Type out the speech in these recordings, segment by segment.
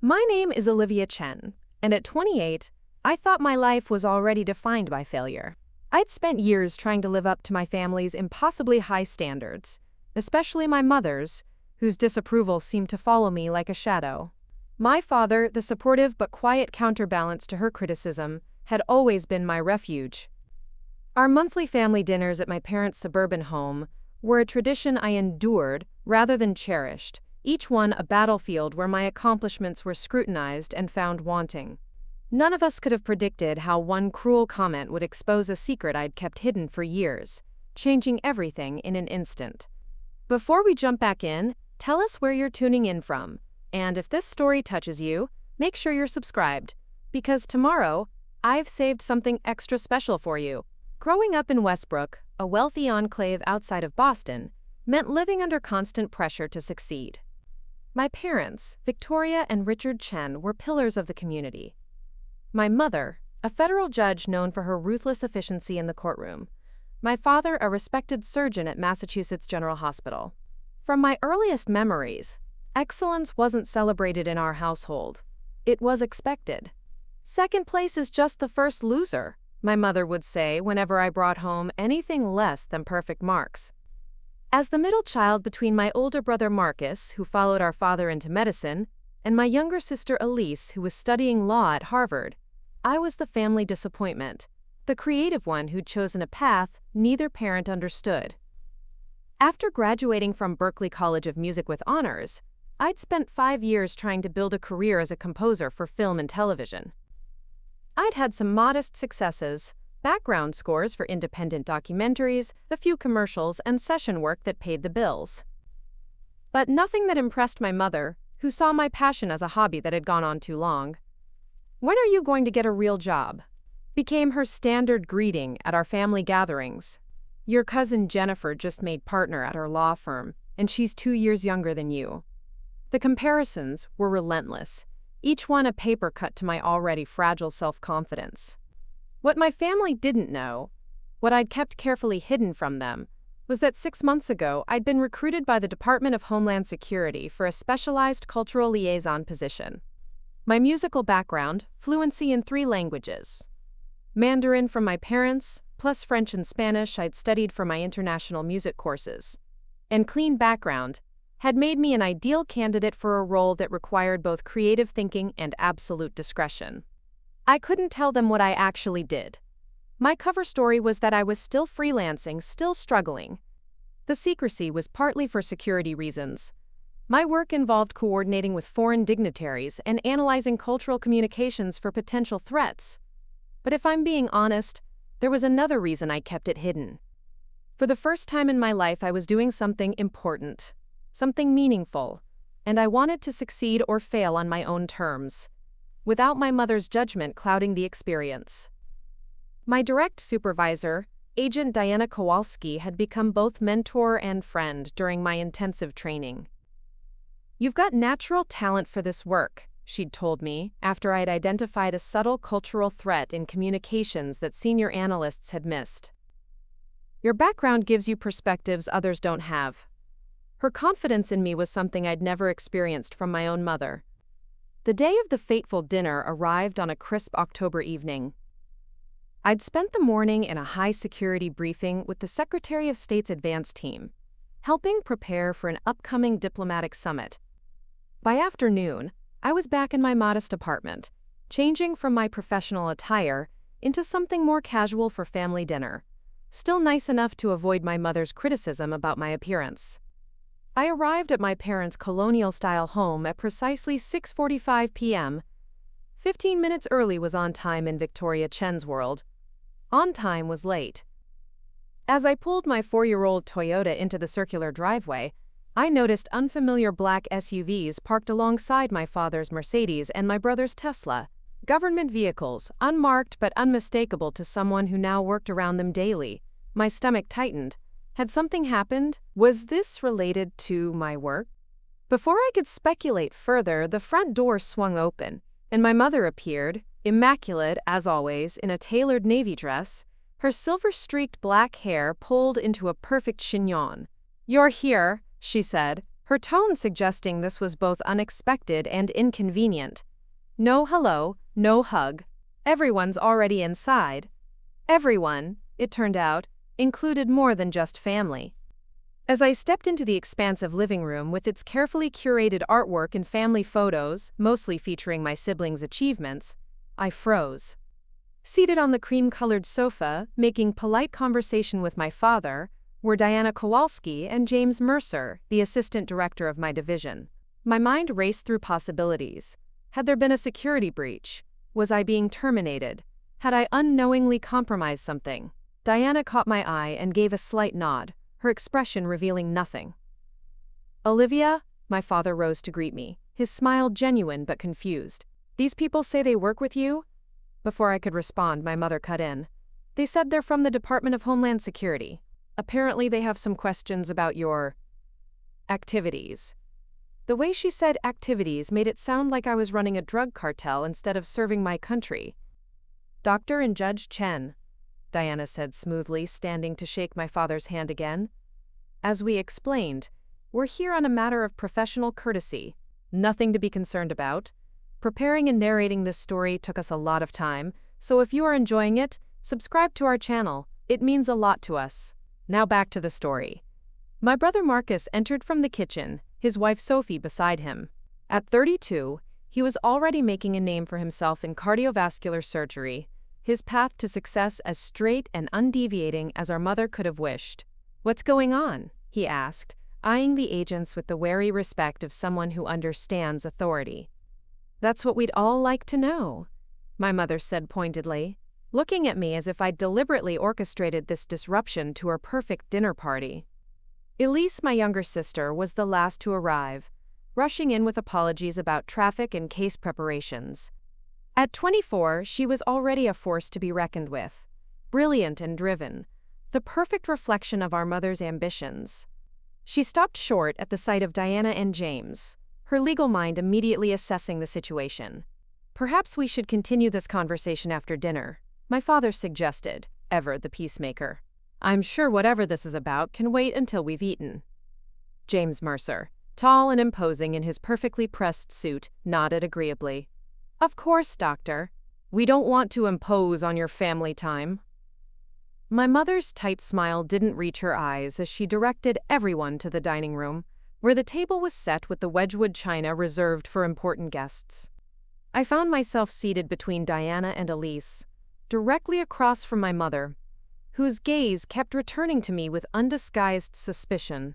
My name is Olivia Chen, and at 28, I thought my life was already defined by failure. I'd spent years trying to live up to my family's impossibly high standards, especially my mother's, whose disapproval seemed to follow me like a shadow. My father, the supportive but quiet counterbalance to her criticism, had always been my refuge. Our monthly family dinners at my parents' suburban home were a tradition I endured rather than cherished, each one a battlefield where my accomplishments were scrutinized and found wanting. None of us could have predicted how one cruel comment would expose a secret I'd kept hidden for years, changing everything in an instant. Before we jump back in, tell us where you're tuning in from, and if this story touches you, make sure you're subscribed, because tomorrow, I've saved something extra special for you. Growing up in Westbrook, a wealthy enclave outside of Boston, meant living under constant pressure to succeed. My parents, Victoria and Richard Chen, were pillars of the community. My mother, a federal judge known for her ruthless efficiency in the courtroom. My father, a respected surgeon at Massachusetts General Hospital. From my earliest memories, excellence wasn't celebrated in our household. It was expected. Second place is just the first loser, my mother would say whenever I brought home anything less than perfect marks. As the middle child between my older brother Marcus, who followed our father into medicine, and my younger sister Elise, who was studying law at Harvard, I was the family disappointment, the creative one who'd chosen a path neither parent understood. After graduating from Berklee College of Music with honors, I'd spent 5 years trying to build a career as a composer for film and television. I'd had some modest successes, background scores for independent documentaries, a few commercials, and session work that paid the bills. But nothing that impressed my mother, who saw my passion as a hobby that had gone on too long. "When are you going to get a real job?" became her standard greeting at our family gatherings. "Your cousin Jennifer just made partner at her law firm, and she's 2 years younger than you." The comparisons were relentless, each one a paper cut to my already fragile self-confidence. What my family didn't know, what I'd kept carefully hidden from them, was that 6 months ago I'd been recruited by the Department of Homeland Security for a specialized cultural liaison position. My musical background, fluency in 3 languages. Mandarin from my parents, plus French and Spanish I'd studied for my international music courses, and clean background, had made me an ideal candidate for a role that required both creative thinking and absolute discretion. I couldn't tell them what I actually did. My cover story was that I was still freelancing, still struggling. The secrecy was partly for security reasons. My work involved coordinating with foreign dignitaries and analyzing cultural communications for potential threats. But if I'm being honest, there was another reason I kept it hidden. For the first time in my life, I was doing something important, something meaningful, and I wanted to succeed or fail on my own terms, without my mother's judgment clouding the experience. My direct supervisor, Agent Diana Kowalski, had become both mentor and friend during my intensive training. "You've got natural talent for this work," she'd told me, after I'd identified a subtle cultural threat in communications that senior analysts had missed. "Your background gives you perspectives others don't have." Her confidence in me was something I'd never experienced from my own mother. The day of the fateful dinner arrived on a crisp October evening. I'd spent the morning in a high-security briefing with the Secretary of State's advance team, helping prepare for an upcoming diplomatic summit. By afternoon, I was back in my modest apartment, changing from my professional attire into something more casual for family dinner, still nice enough to avoid my mother's criticism about my appearance. I arrived at my parents' colonial-style home at precisely 6:45 p.m. 15 minutes early was on time in Victoria Chen's world. On time was late. As I pulled my 4-year-old Toyota into the circular driveway, I noticed unfamiliar black SUVs parked alongside my father's Mercedes and my brother's Tesla. Government vehicles, unmarked but unmistakable to someone who now worked around them daily. My stomach tightened. Had something happened? Was this related to my work? Before I could speculate further, the front door swung open, and my mother appeared, immaculate as always, in a tailored navy dress, her silver-streaked black hair pulled into a perfect chignon. "You're here," she said, her tone suggesting this was both unexpected and inconvenient. No hello, no hug. Everyone's already inside. Everyone, it turned out, included more than just family. As I stepped into the expansive living room with its carefully curated artwork and family photos, mostly featuring my siblings' achievements, I froze. Seated on the cream-colored sofa, making polite conversation with my father, were Diana Kowalski and James Mercer, the assistant director of my division. My mind raced through possibilities. Had there been a security breach? Was I being terminated? Had I unknowingly compromised something? Diana caught my eye and gave a slight nod, her expression revealing nothing. "Olivia," my father rose to greet me, his smile genuine but confused. "These people say they work with you?" Before I could respond, my mother cut in. "They said they're from the Department of Homeland Security. Apparently they have some questions about your activities." The way she said activities made it sound like I was running a drug cartel instead of serving my country. "Dr. and Judge Chen," Diana said smoothly, standing to shake my father's hand again. "As we explained, we're here on a matter of professional courtesy. Nothing to be concerned about. Preparing and narrating this story took us a lot of time, so if you are enjoying it, subscribe to our channel. It means a lot to us." Now back to the story. My brother Marcus entered from the kitchen, his wife Sophie beside him. At 32, he was already making a name for himself in cardiovascular surgery, his path to success as straight and undeviating as our mother could have wished. "What's going on?" he asked, eyeing the agents with the wary respect of someone who understands authority. "That's what we'd all like to know," my mother said pointedly, looking at me as if I'd deliberately orchestrated this disruption to her perfect dinner party. Elise, my younger sister, was the last to arrive, rushing in with apologies about traffic and case preparations. At 24, she was already a force to be reckoned with, brilliant and driven, the perfect reflection of our mother's ambitions. She stopped short at the sight of Diana and James, her legal mind immediately assessing the situation. "Perhaps we should continue this conversation after dinner," my father suggested, ever the peacemaker. "I'm sure whatever this is about can wait until we've eaten." James Mercer, tall and imposing in his perfectly pressed suit, nodded agreeably. "Of course, Doctor. We don't want to impose on your family time." My mother's tight smile didn't reach her eyes as she directed everyone to the dining room, where the table was set with the Wedgwood china reserved for important guests. I found myself seated between Diana and Elise, directly across from my mother, whose gaze kept returning to me with undisguised suspicion.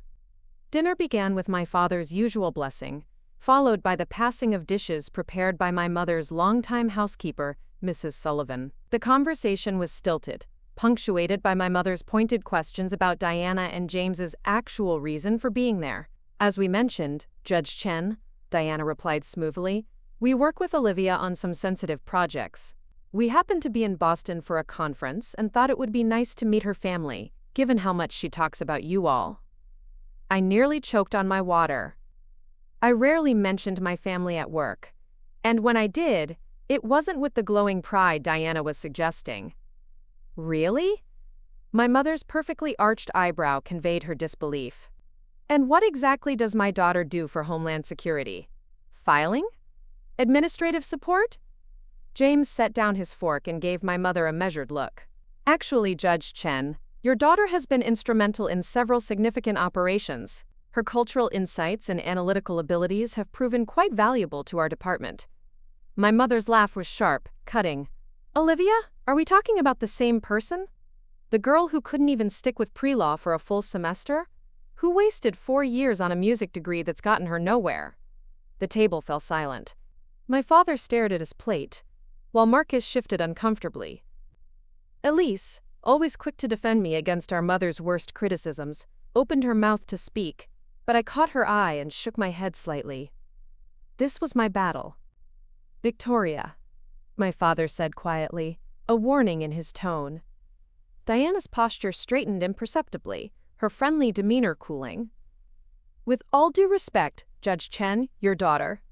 Dinner began with my father's usual blessing, followed by the passing of dishes prepared by my mother's longtime housekeeper, Mrs. Sullivan. The conversation was stilted, punctuated by my mother's pointed questions about Diana and James's actual reason for being there. "As we mentioned, Judge Chen," Diana replied smoothly, "we work with Olivia on some sensitive projects. We happened to be in Boston for a conference and thought it would be nice to meet her family, given how much she talks about you all." I nearly choked on my water. I rarely mentioned my family at work, and when I did, it wasn't with the glowing pride Diana was suggesting. "Really?" My mother's perfectly arched eyebrow conveyed her disbelief. "And what exactly does my daughter do for Homeland Security? Filing? Administrative support?" James set down his fork and gave my mother a measured look. "Actually, Judge Chen, your daughter has been instrumental in several significant operations. Her cultural insights and analytical abilities have proven quite valuable to our department." My mother's laugh was sharp, cutting. "Olivia, are we talking about the same person? The girl who couldn't even stick with pre-law for a full semester? Who wasted 4 years on a music degree that's gotten her nowhere?" The table fell silent. My father stared at his plate, while Marcus shifted uncomfortably. Elise, always quick to defend me against our mother's worst criticisms, opened her mouth to speak, but I caught her eye and shook my head slightly. This was my battle. "Victoria," my father said quietly, a warning in his tone. Diana's posture straightened imperceptibly, her friendly demeanor cooling. "With all due respect, Judge Chen, your daughter."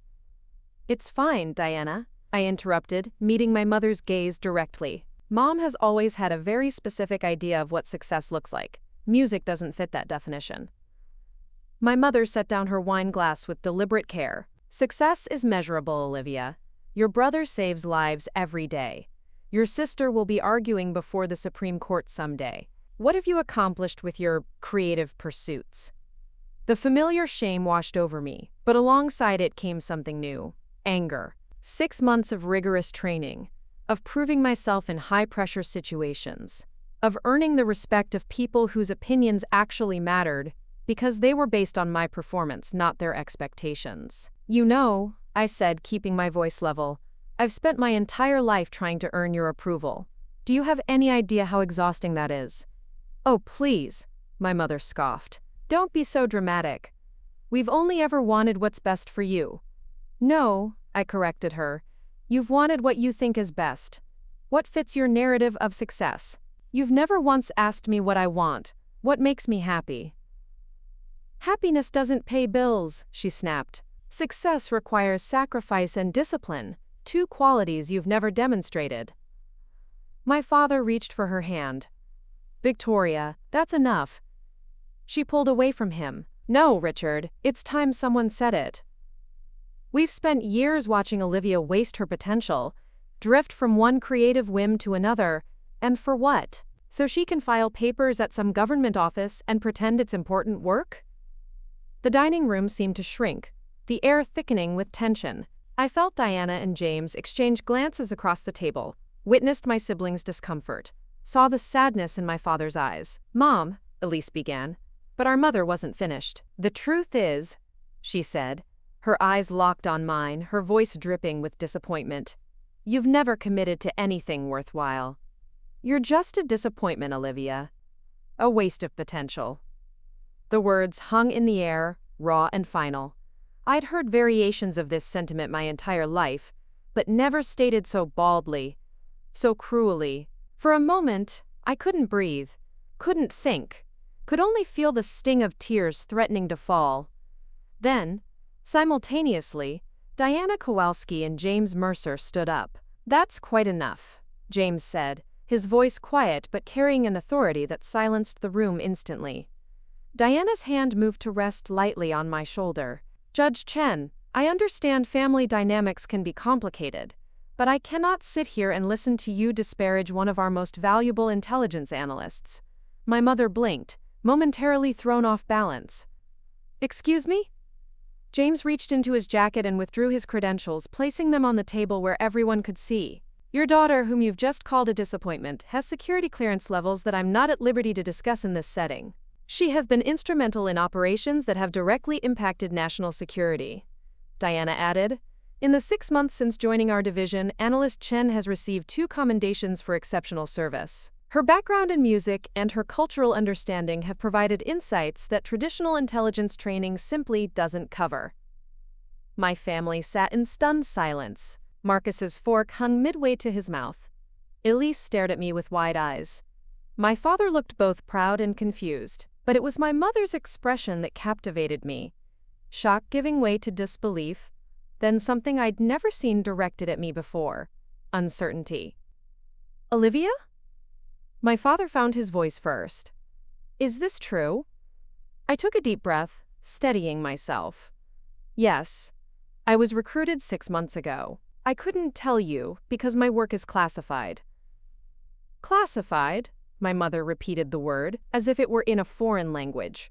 "It's fine, Diana," I interrupted, meeting my mother's gaze directly. "Mom has always had a very specific idea of what success looks like. Music doesn't fit that definition." My mother set down her wine glass with deliberate care. Success is measurable, Olivia. Your brother saves lives every day. Your sister will be arguing before the Supreme Court someday. What have you accomplished with your creative pursuits? The familiar shame washed over me, but alongside it came something new. Anger. 6 months of rigorous training, of proving myself in high-pressure situations, of earning the respect of people whose opinions actually mattered because they were based on my performance, not their expectations. You know, I said, keeping my voice level, I've spent my entire life trying to earn your approval. Do you have any idea how exhausting that is? Oh, please, my mother scoffed. Don't be so dramatic. We've only ever wanted what's best for you. No, I corrected her. You've wanted what you think is best. What fits your narrative of success? You've never once asked me what I want, what makes me happy. Happiness doesn't pay bills, she snapped. Success requires sacrifice and discipline, 2 qualities you've never demonstrated. My father reached for her hand. Victoria, that's enough. She pulled away from him. No, Richard, it's time someone said it. We've spent years watching Olivia waste her potential, drift from one creative whim to another, and for what? So she can file papers at some government office and pretend it's important work? The dining room seemed to shrink, the air thickening with tension. I felt Diana and James exchange glances across the table, witnessed my siblings' discomfort, saw the sadness in my father's eyes. Mom, Elise began, but our mother wasn't finished. The truth is, she said, her eyes locked on mine, her voice dripping with disappointment. You've never committed to anything worthwhile. You're just a disappointment, Olivia. A waste of potential. The words hung in the air, raw and final. I'd heard variations of this sentiment my entire life, but never stated so baldly, so cruelly. For a moment, I couldn't breathe, couldn't think, could only feel the sting of tears threatening to fall. Then, simultaneously, Diana Kowalski and James Mercer stood up. That's quite enough, James said, his voice quiet but carrying an authority that silenced the room instantly. Diana's hand moved to rest lightly on my shoulder. Judge Chen, I understand family dynamics can be complicated, but I cannot sit here and listen to you disparage one of our most valuable intelligence analysts. My mother blinked, momentarily thrown off balance. Excuse me? James reached into his jacket and withdrew his credentials, placing them on the table where everyone could see. Your daughter, whom you've just called a disappointment, has security clearance levels that I'm not at liberty to discuss in this setting. She has been instrumental in operations that have directly impacted national security. Diana added, in the 6 months since joining our division, Analyst Chen has received 2 commendations for exceptional service. Her background in music and her cultural understanding have provided insights that traditional intelligence training simply doesn't cover. My family sat in stunned silence. Marcus's fork hung midway to his mouth. Elise stared at me with wide eyes. My father looked both proud and confused, but it was my mother's expression that captivated me. Shock giving way to disbelief, then something I'd never seen directed at me before. Uncertainty. Olivia? My father found his voice first. Is this true? I took a deep breath, steadying myself. Yes. I was recruited 6 months ago. I couldn't tell you because my work is classified. Classified? My mother repeated the word, as if it were in a foreign language.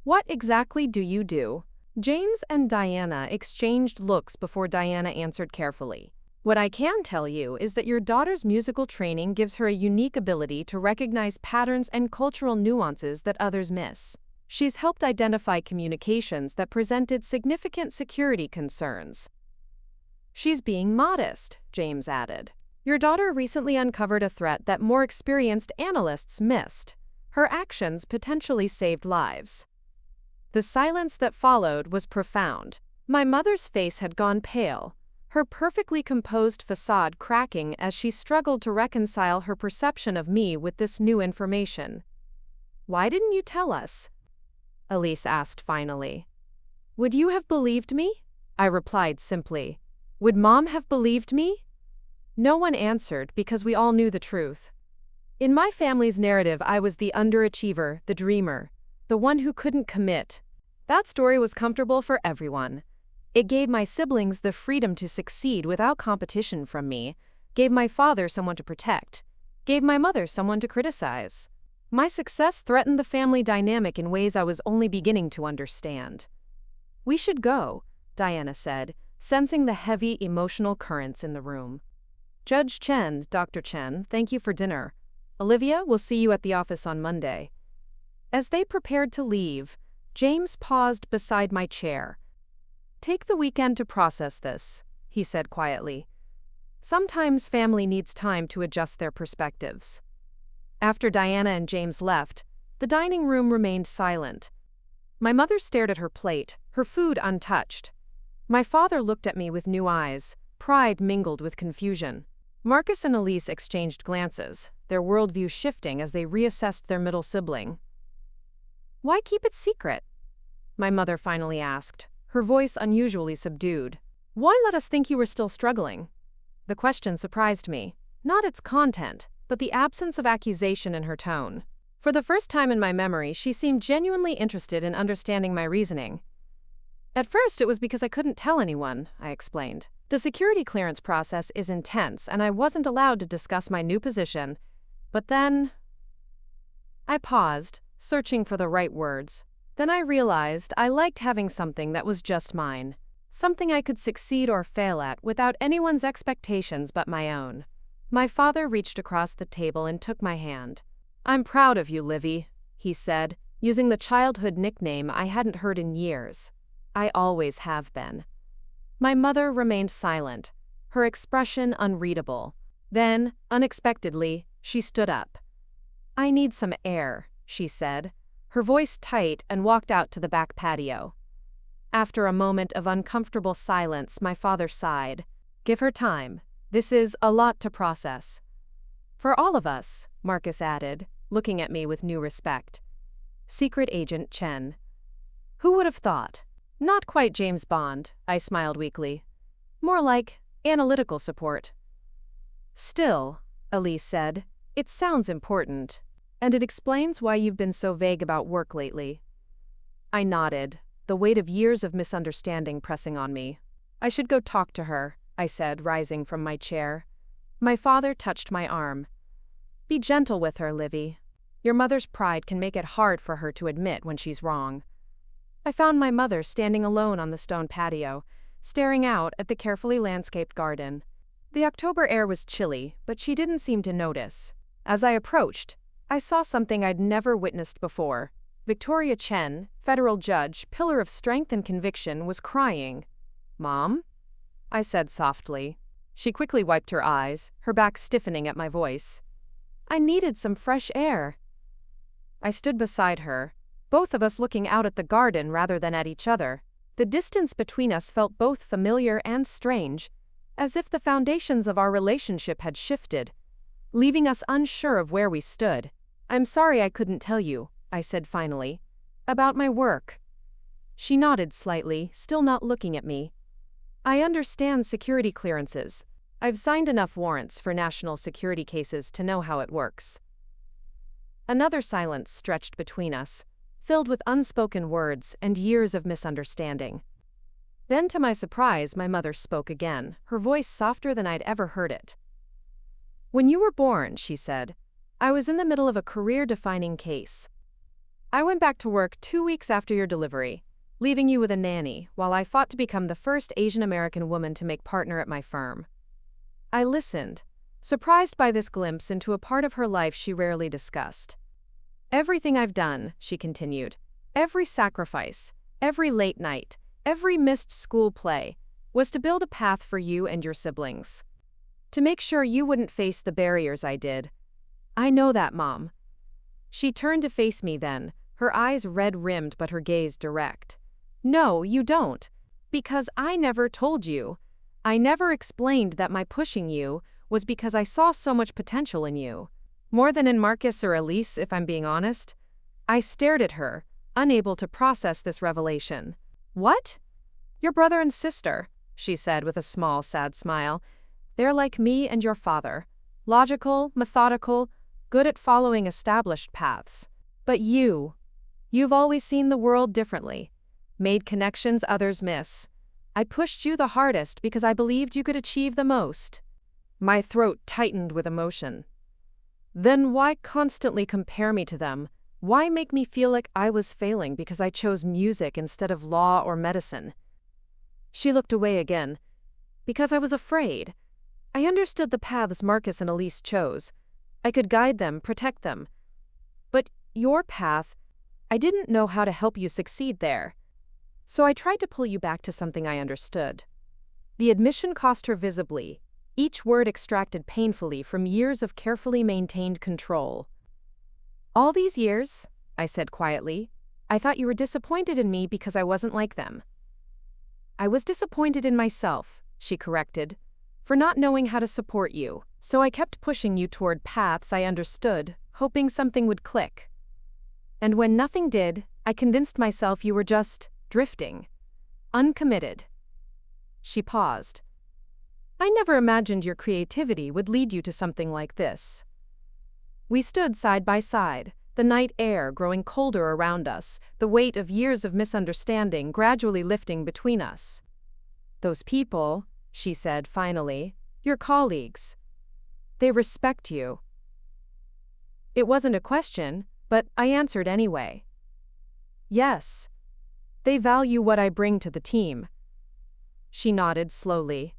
What exactly do you do? James and Diana exchanged looks before Diana answered carefully. What I can tell you is that your daughter's musical training gives her a unique ability to recognize patterns and cultural nuances that others miss. She's helped identify communications that presented significant security concerns. She's being modest, James added. Your daughter recently uncovered a threat that more experienced analysts missed. Her actions potentially saved lives. The silence that followed was profound. My mother's face had gone pale, her perfectly composed facade cracking as she struggled to reconcile her perception of me with this new information. Why didn't you tell us? Elise asked finally. Would you have believed me? I replied simply. Would Mom have believed me? No one answered because we all knew the truth. In my family's narrative, I was the underachiever, the dreamer, the one who couldn't commit. That story was comfortable for everyone. It gave my siblings the freedom to succeed without competition from me, gave my father someone to protect, gave my mother someone to criticize. My success threatened the family dynamic in ways I was only beginning to understand. "We should go," Diana said, sensing the heavy emotional currents in the room. "Judge Chen, Dr. Chen, thank you for dinner. Olivia, we'll see you at the office on Monday." As they prepared to leave, James paused beside my chair. "Take the weekend to process this," he said quietly. "Sometimes family needs time to adjust their perspectives." After Diana and James left, the dining room remained silent. My mother stared at her plate, her food untouched. My father looked at me with new eyes, pride mingled with confusion. Marcus and Elise exchanged glances, their worldview shifting as they reassessed their middle sibling. "Why keep it secret?" my mother finally asked, her voice unusually subdued. "Why let us think you were still struggling?" The question surprised me, not its content, but the absence of accusation in her tone. For the first time in my memory, she seemed genuinely interested in understanding my reasoning. "At first, it was because I couldn't tell anyone," I explained. "The security clearance process is intense, and I wasn't allowed to discuss my new position. But then..." I paused, searching for the right words. Then I realized I liked having something that was just mine. Something I could succeed or fail at without anyone's expectations but my own. My father reached across the table and took my hand. "I'm proud of you, Livy," he said, using the childhood nickname I hadn't heard in years. I always have been. My mother remained silent, her expression unreadable. Then, unexpectedly, she stood up. "I need some air," she said, her voice tight, and walked out to the back patio. After a moment of uncomfortable silence, my father sighed. "Give her time. This is a lot to process." "For all of us," Marcus added, looking at me with new respect. "Secret Agent Chen." Who would have thought? Not quite James Bond, I smiled weakly. More like analytical support. "Still," Elise said, "it sounds important. And it explains why you've been so vague about work lately." I nodded, the weight of years of misunderstanding pressing on me. "I should go talk to her," I said, rising from my chair. My father touched my arm. "Be gentle with her, Livy. Your mother's pride can make it hard for her to admit when she's wrong." I found my mother standing alone on the stone patio, staring out at the carefully landscaped garden. The October air was chilly, but she didn't seem to notice. As I approached, I saw something I'd never witnessed before. Victoria Chen, federal judge, pillar of strength and conviction, was crying. "Mom?" I said softly. She quickly wiped her eyes, her back stiffening at my voice. "I needed some fresh air." I stood beside her, both of us looking out at the garden rather than at each other. The distance between us felt both familiar and strange, as if the foundations of our relationship had shifted, leaving us unsure of where we stood. "I'm sorry I couldn't tell you," I said finally, "about my work." She nodded slightly, still not looking at me. "I understand security clearances. I've signed enough warrants for national security cases to know how it works." Another silence stretched between us, filled with unspoken words and years of misunderstanding. Then, to my surprise, my mother spoke again, her voice softer than I'd ever heard it. "When you were born," she said, "I was in the middle of a career-defining case. I went back to work 2 weeks after your delivery, leaving you with a nanny, while I fought to become the first Asian American woman to make partner at my firm." I listened, surprised by this glimpse into a part of her life she rarely discussed. "Everything I've done," she continued, "every sacrifice, every late night, every missed school play, was to build a path for you and your siblings. To make sure you wouldn't face the barriers I did. I know that, Mom." She turned to face me then, her eyes red-rimmed but her gaze direct. "No, you don't. Because I never told you. I never explained that my pushing you was because I saw so much potential in you. More than in Marcus or Elise, if I'm being honest." I stared at her, unable to process this revelation. "What?" "Your brother and sister," she said with a small, sad smile. "They're like me and your father. Logical, methodical, good at following established paths. But you've always seen the world differently. made connections others miss. I pushed you the hardest because I believed you could achieve the most. My throat tightened with emotion. Then why constantly compare me to them? Why make me feel like I was failing because I chose music instead of law or medicine? She looked away again. Because I was afraid. I understood the paths Marcus and Elise chose. I could guide them, protect them. But your path, I didn't know how to help you succeed there. So I tried to pull you back to something I understood. The admission cost her visibly, each word extracted painfully from years of carefully maintained control. All these years, I said quietly, I thought you were disappointed in me because I wasn't like them. I was disappointed in myself, she corrected, for not knowing how to support you, so I kept pushing you toward paths I understood, hoping something would click. And when nothing did, I convinced myself you were just drifting, uncommitted. She paused. I never imagined your creativity would lead you to something like this. We stood side by side, the night air growing colder around us, the weight of years of misunderstanding gradually lifting between us. Those people, she said finally, your colleagues. They respect you. It wasn't a question, but I answered anyway. Yes. They value what I bring to the team. She nodded slowly.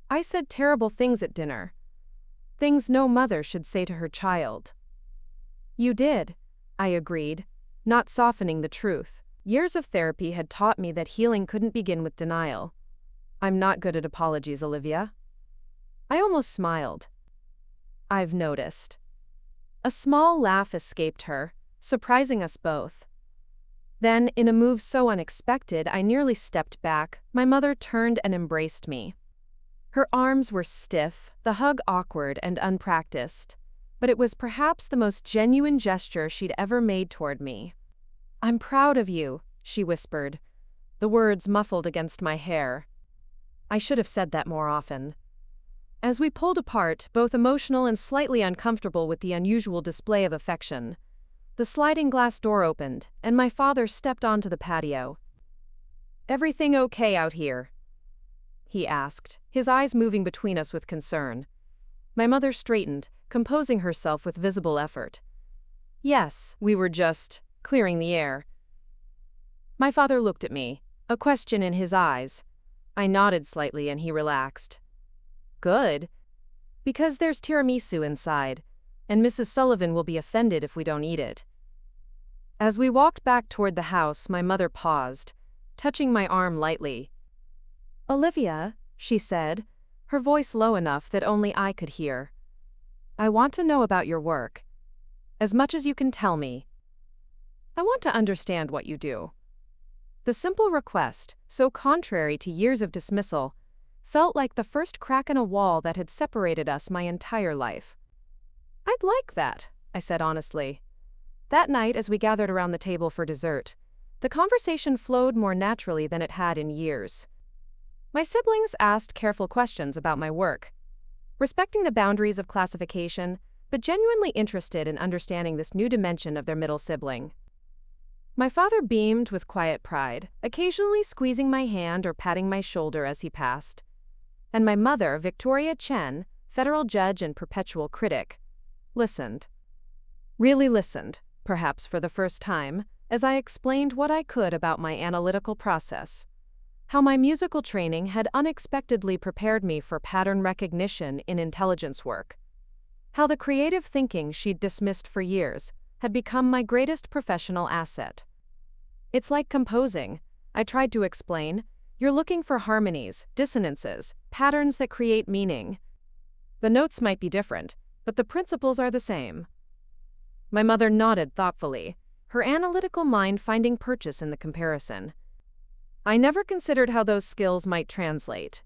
I said terrible things at dinner. Things no mother should say to her child. You did, I agreed, not softening the truth. Years of therapy had taught me that healing couldn't begin with denial. I'm not good at apologies, Olivia. I almost smiled. I've noticed. A small laugh escaped her, surprising us both. Then, in a move so unexpected I nearly stepped back, my mother turned and embraced me. Her arms were stiff, the hug awkward and unpracticed, but it was perhaps the most genuine gesture she'd ever made toward me. I'm proud of you, she whispered, the words muffled against my hair. I should have said that more often. As we pulled apart, both emotional and slightly uncomfortable with the unusual display of affection, the sliding glass door opened, and my father stepped onto the patio. Everything okay out here? He asked, his eyes moving between us with concern. My mother straightened, composing herself with visible effort. Yes, we were just clearing the air. My father looked at me, a question in his eyes. I nodded slightly and he relaxed. Good. Because there's tiramisu inside, and Mrs. Sullivan will be offended if we don't eat it. As we walked back toward the house, my mother paused, touching my arm lightly. Olivia, she said, her voice low enough that only I could hear. I want to know about your work. As much as you can tell me. I want to understand what you do. The simple request, so contrary to years of dismissal, felt like the first crack in a wall that had separated us my entire life. I'd like that, I said honestly. That night, as we gathered around the table for dessert, the conversation flowed more naturally than it had in years. My siblings asked careful questions about my work, respecting the boundaries of classification, but genuinely interested in understanding this new dimension of their middle sibling. My father beamed with quiet pride, occasionally squeezing my hand or patting my shoulder as he passed. And my mother, Richard Chen, federal judge and perpetual critic, listened. Really listened, perhaps for the first time, as I explained what I could about my analytical process. How my musical training had unexpectedly prepared me for pattern recognition in intelligence work. How the creative thinking she'd dismissed for years had become my greatest professional asset. It's like composing, I tried to explain. You're looking for harmonies, dissonances, patterns that create meaning. The notes might be different, but the principles are the same. My mother nodded thoughtfully, her analytical mind finding purchase in the comparison. I never considered how those skills might translate.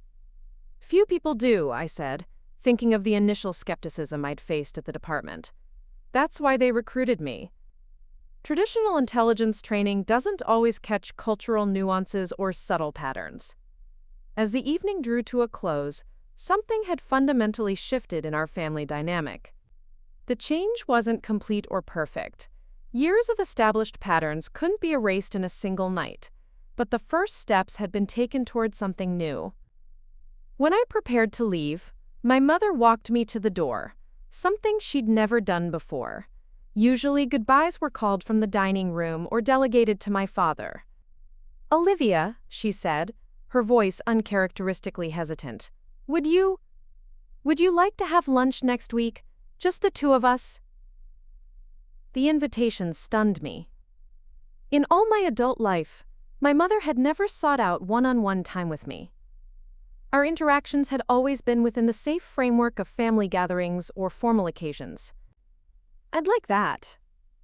Few people do, I said, thinking of the initial skepticism I'd faced at the department. That's why they recruited me. Traditional intelligence training doesn't always catch cultural nuances or subtle patterns. As the evening drew to a close, something had fundamentally shifted in our family dynamic. The change wasn't complete or perfect. Years of established patterns couldn't be erased in a single night, but the first steps had been taken toward something new. When I prepared to leave, my mother walked me to the door, something she'd never done before. Usually, goodbyes were called from the dining room or delegated to my father. "Olivia," she said, her voice uncharacteristically hesitant, Would you like to have lunch next week? Just the two of us?" The invitation stunned me. In all my adult life, my mother had never sought out one-on-one time with me. Our interactions had always been within the safe framework of family gatherings or formal occasions. "I'd like that,"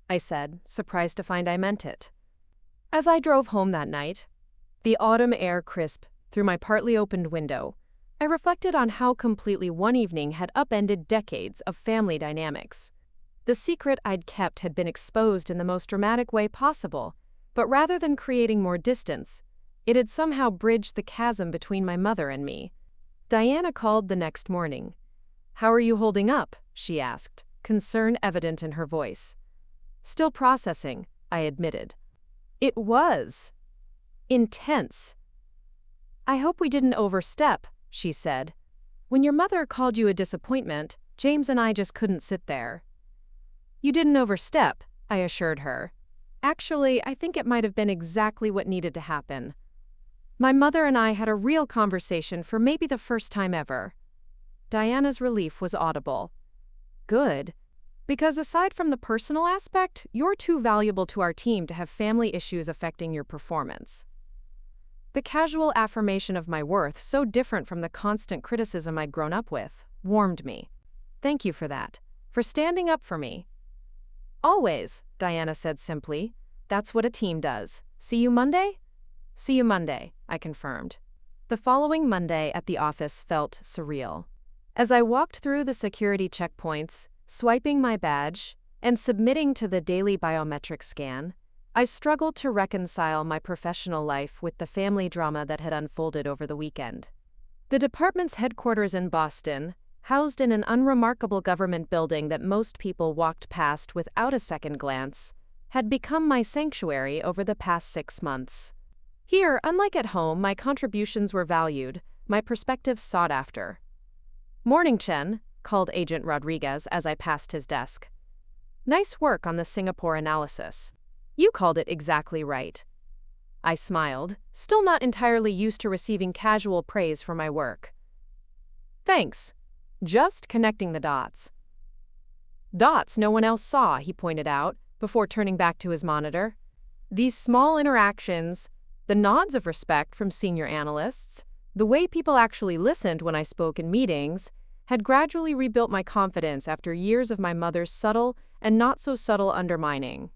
I said, surprised to find I meant it. As I drove home that night, the autumn air crisp through my partly opened window, I reflected on how completely one evening had upended decades of family dynamics. The secret I'd kept had been exposed in the most dramatic way possible, but rather than creating more distance, it had somehow bridged the chasm between my mother and me. Diana called the next morning. "How are you holding up?" she asked, concern evident in her voice. "Still processing," I admitted. It was intense. "I hope we didn't overstep," she said. "When your mother called you a disappointment, James and I just couldn't sit there." "You didn't overstep," I assured her. "Actually, I think it might have been exactly what needed to happen." My mother and I had a real conversation for maybe the first time ever. Diana's relief was audible. "Good. Because aside from the personal aspect, you're too valuable to our team to have family issues affecting your performance." The casual affirmation of my worth, so different from the constant criticism I'd grown up with, warmed me. "Thank you for that. For standing up for me." "Always," Diana said simply. "That's what a team does. See you Monday?" "See you Monday," I confirmed. The following Monday at the office felt surreal. As I walked through the security checkpoints, swiping my badge, and submitting to the daily biometric scan, I struggled to reconcile my professional life with the family drama that had unfolded over the weekend. The department's headquarters in Boston, housed in an unremarkable government building that most people walked past without a second glance, had become my sanctuary over the past 6 months. Here, unlike at home, my contributions were valued, my perspectives sought after. "Morning, Chen," called Agent Rodriguez as I passed his desk. "Nice work on the Singapore analysis. You called it exactly right." I smiled, still not entirely used to receiving casual praise for my work. "Thanks. Just connecting the dots." "Dots no one else saw," he pointed out, before turning back to his monitor. "These small interactions, the nods of respect from senior analysts, the way people actually listened when I spoke in meetings, had gradually rebuilt my confidence after years of my mother's subtle and not so subtle undermining.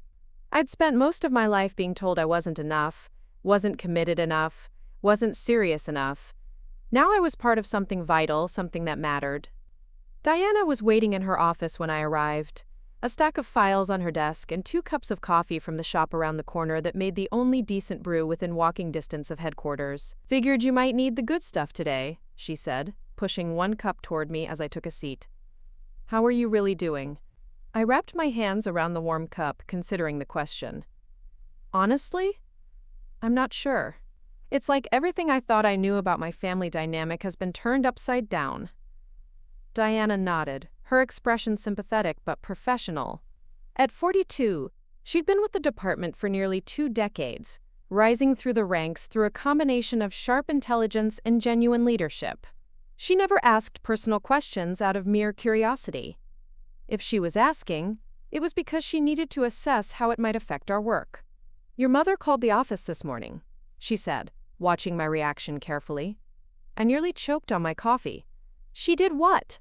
I'd spent most of my life being told I wasn't enough, wasn't committed enough, wasn't serious enough. Now I was part of something vital, something that mattered. Diana was waiting in her office when I arrived, a stack of files on her desk and 2 cups of coffee from the shop around the corner that made the only decent brew within walking distance of headquarters. "Figured you might need the good stuff today," she said, pushing 1 cup toward me as I took a seat. "How are you really doing?" I wrapped my hands around the warm cup, considering the question. "Honestly? I'm not sure. It's like everything I thought I knew about my family dynamic has been turned upside down." Diana nodded, her expression sympathetic but professional. At 42, she'd been with the department for nearly 2 decades, rising through the ranks through a combination of sharp intelligence and genuine leadership. She never asked personal questions out of mere curiosity. If she was asking, it was because she needed to assess how it might affect our work. "Your mother called the office this morning," she said, watching my reaction carefully. I nearly choked on my coffee. "She did what?"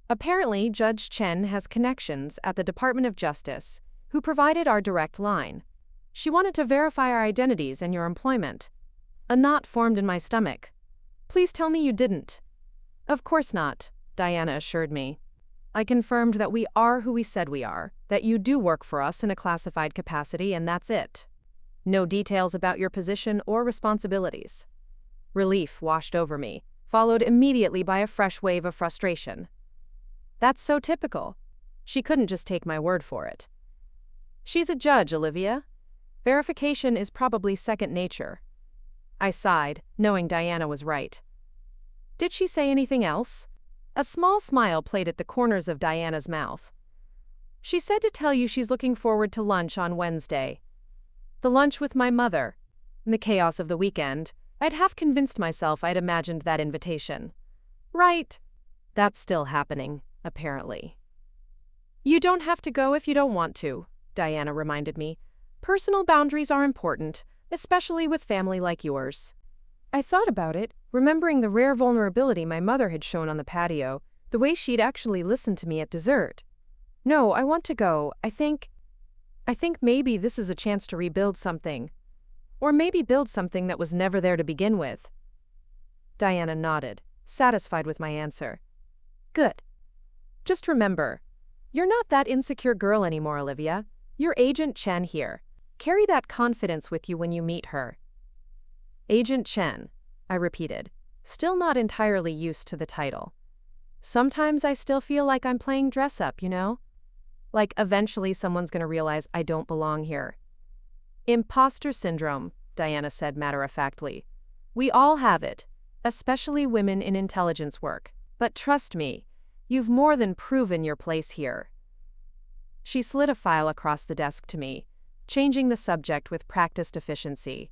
"Apparently, Judge Chen has connections at the Department of Justice, who provided our direct line. She wanted to verify our identities and your employment." A knot formed in my stomach. "Please tell me you didn't." "Of course not," Diana assured me. "I confirmed that we are who we said we are, that you do work for us in a classified capacity, and that's it. No details about your position or responsibilities." Relief washed over me, followed immediately by a fresh wave of frustration. That's so typical. She couldn't just take my word for it. "She's a judge, Olivia. Verification is probably second nature." I sighed, knowing Diana was right. Did she say anything else? A small smile played at the corners of Diana's mouth. She said to tell you she's looking forward to lunch on Wednesday. The lunch with my mother. In the chaos of the weekend, I'd half convinced myself I'd imagined that invitation. Right. That's still happening, apparently. You don't have to go if you don't want to, Diana reminded me. Personal boundaries are important, especially with family like yours. I thought about it, remembering the rare vulnerability my mother had shown on the patio, the way she'd actually listened to me at dessert. No, I want to go. I think maybe this is a chance to rebuild something. Or maybe build something that was never there to begin with. Diana nodded, satisfied with my answer. Good. Just remember, you're not that insecure girl anymore, Olivia. You're Agent Chen here. Carry that confidence with you when you meet her. Agent Chen, I repeated, still not entirely used to the title. Sometimes I still feel like I'm playing dress-up, you know? Like eventually someone's gonna realize I don't belong here. Imposter syndrome, Diana said matter-of-factly. We all have it, especially women in intelligence work. But trust me, you've more than proven your place here. She slid a file across the desk to me, changing the subject with practiced efficiency.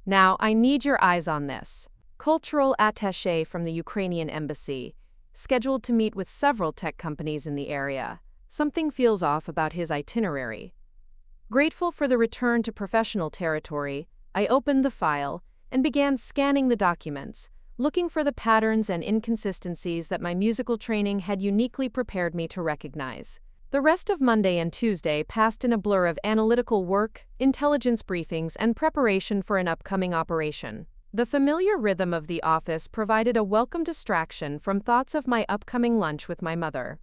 Now, I need your eyes on this. Cultural attaché from the Ukrainian embassy, scheduled to meet with several tech companies in the area. Something feels off about his itinerary. Grateful for the return to professional territory, I opened the file and began scanning the documents, looking for the patterns and inconsistencies that my musical training had uniquely prepared me to recognize. The rest of Monday and Tuesday passed in a blur of analytical work, intelligence briefings, and preparation for an upcoming operation. The familiar rhythm of the office provided a welcome distraction from thoughts of my upcoming lunch with my mother.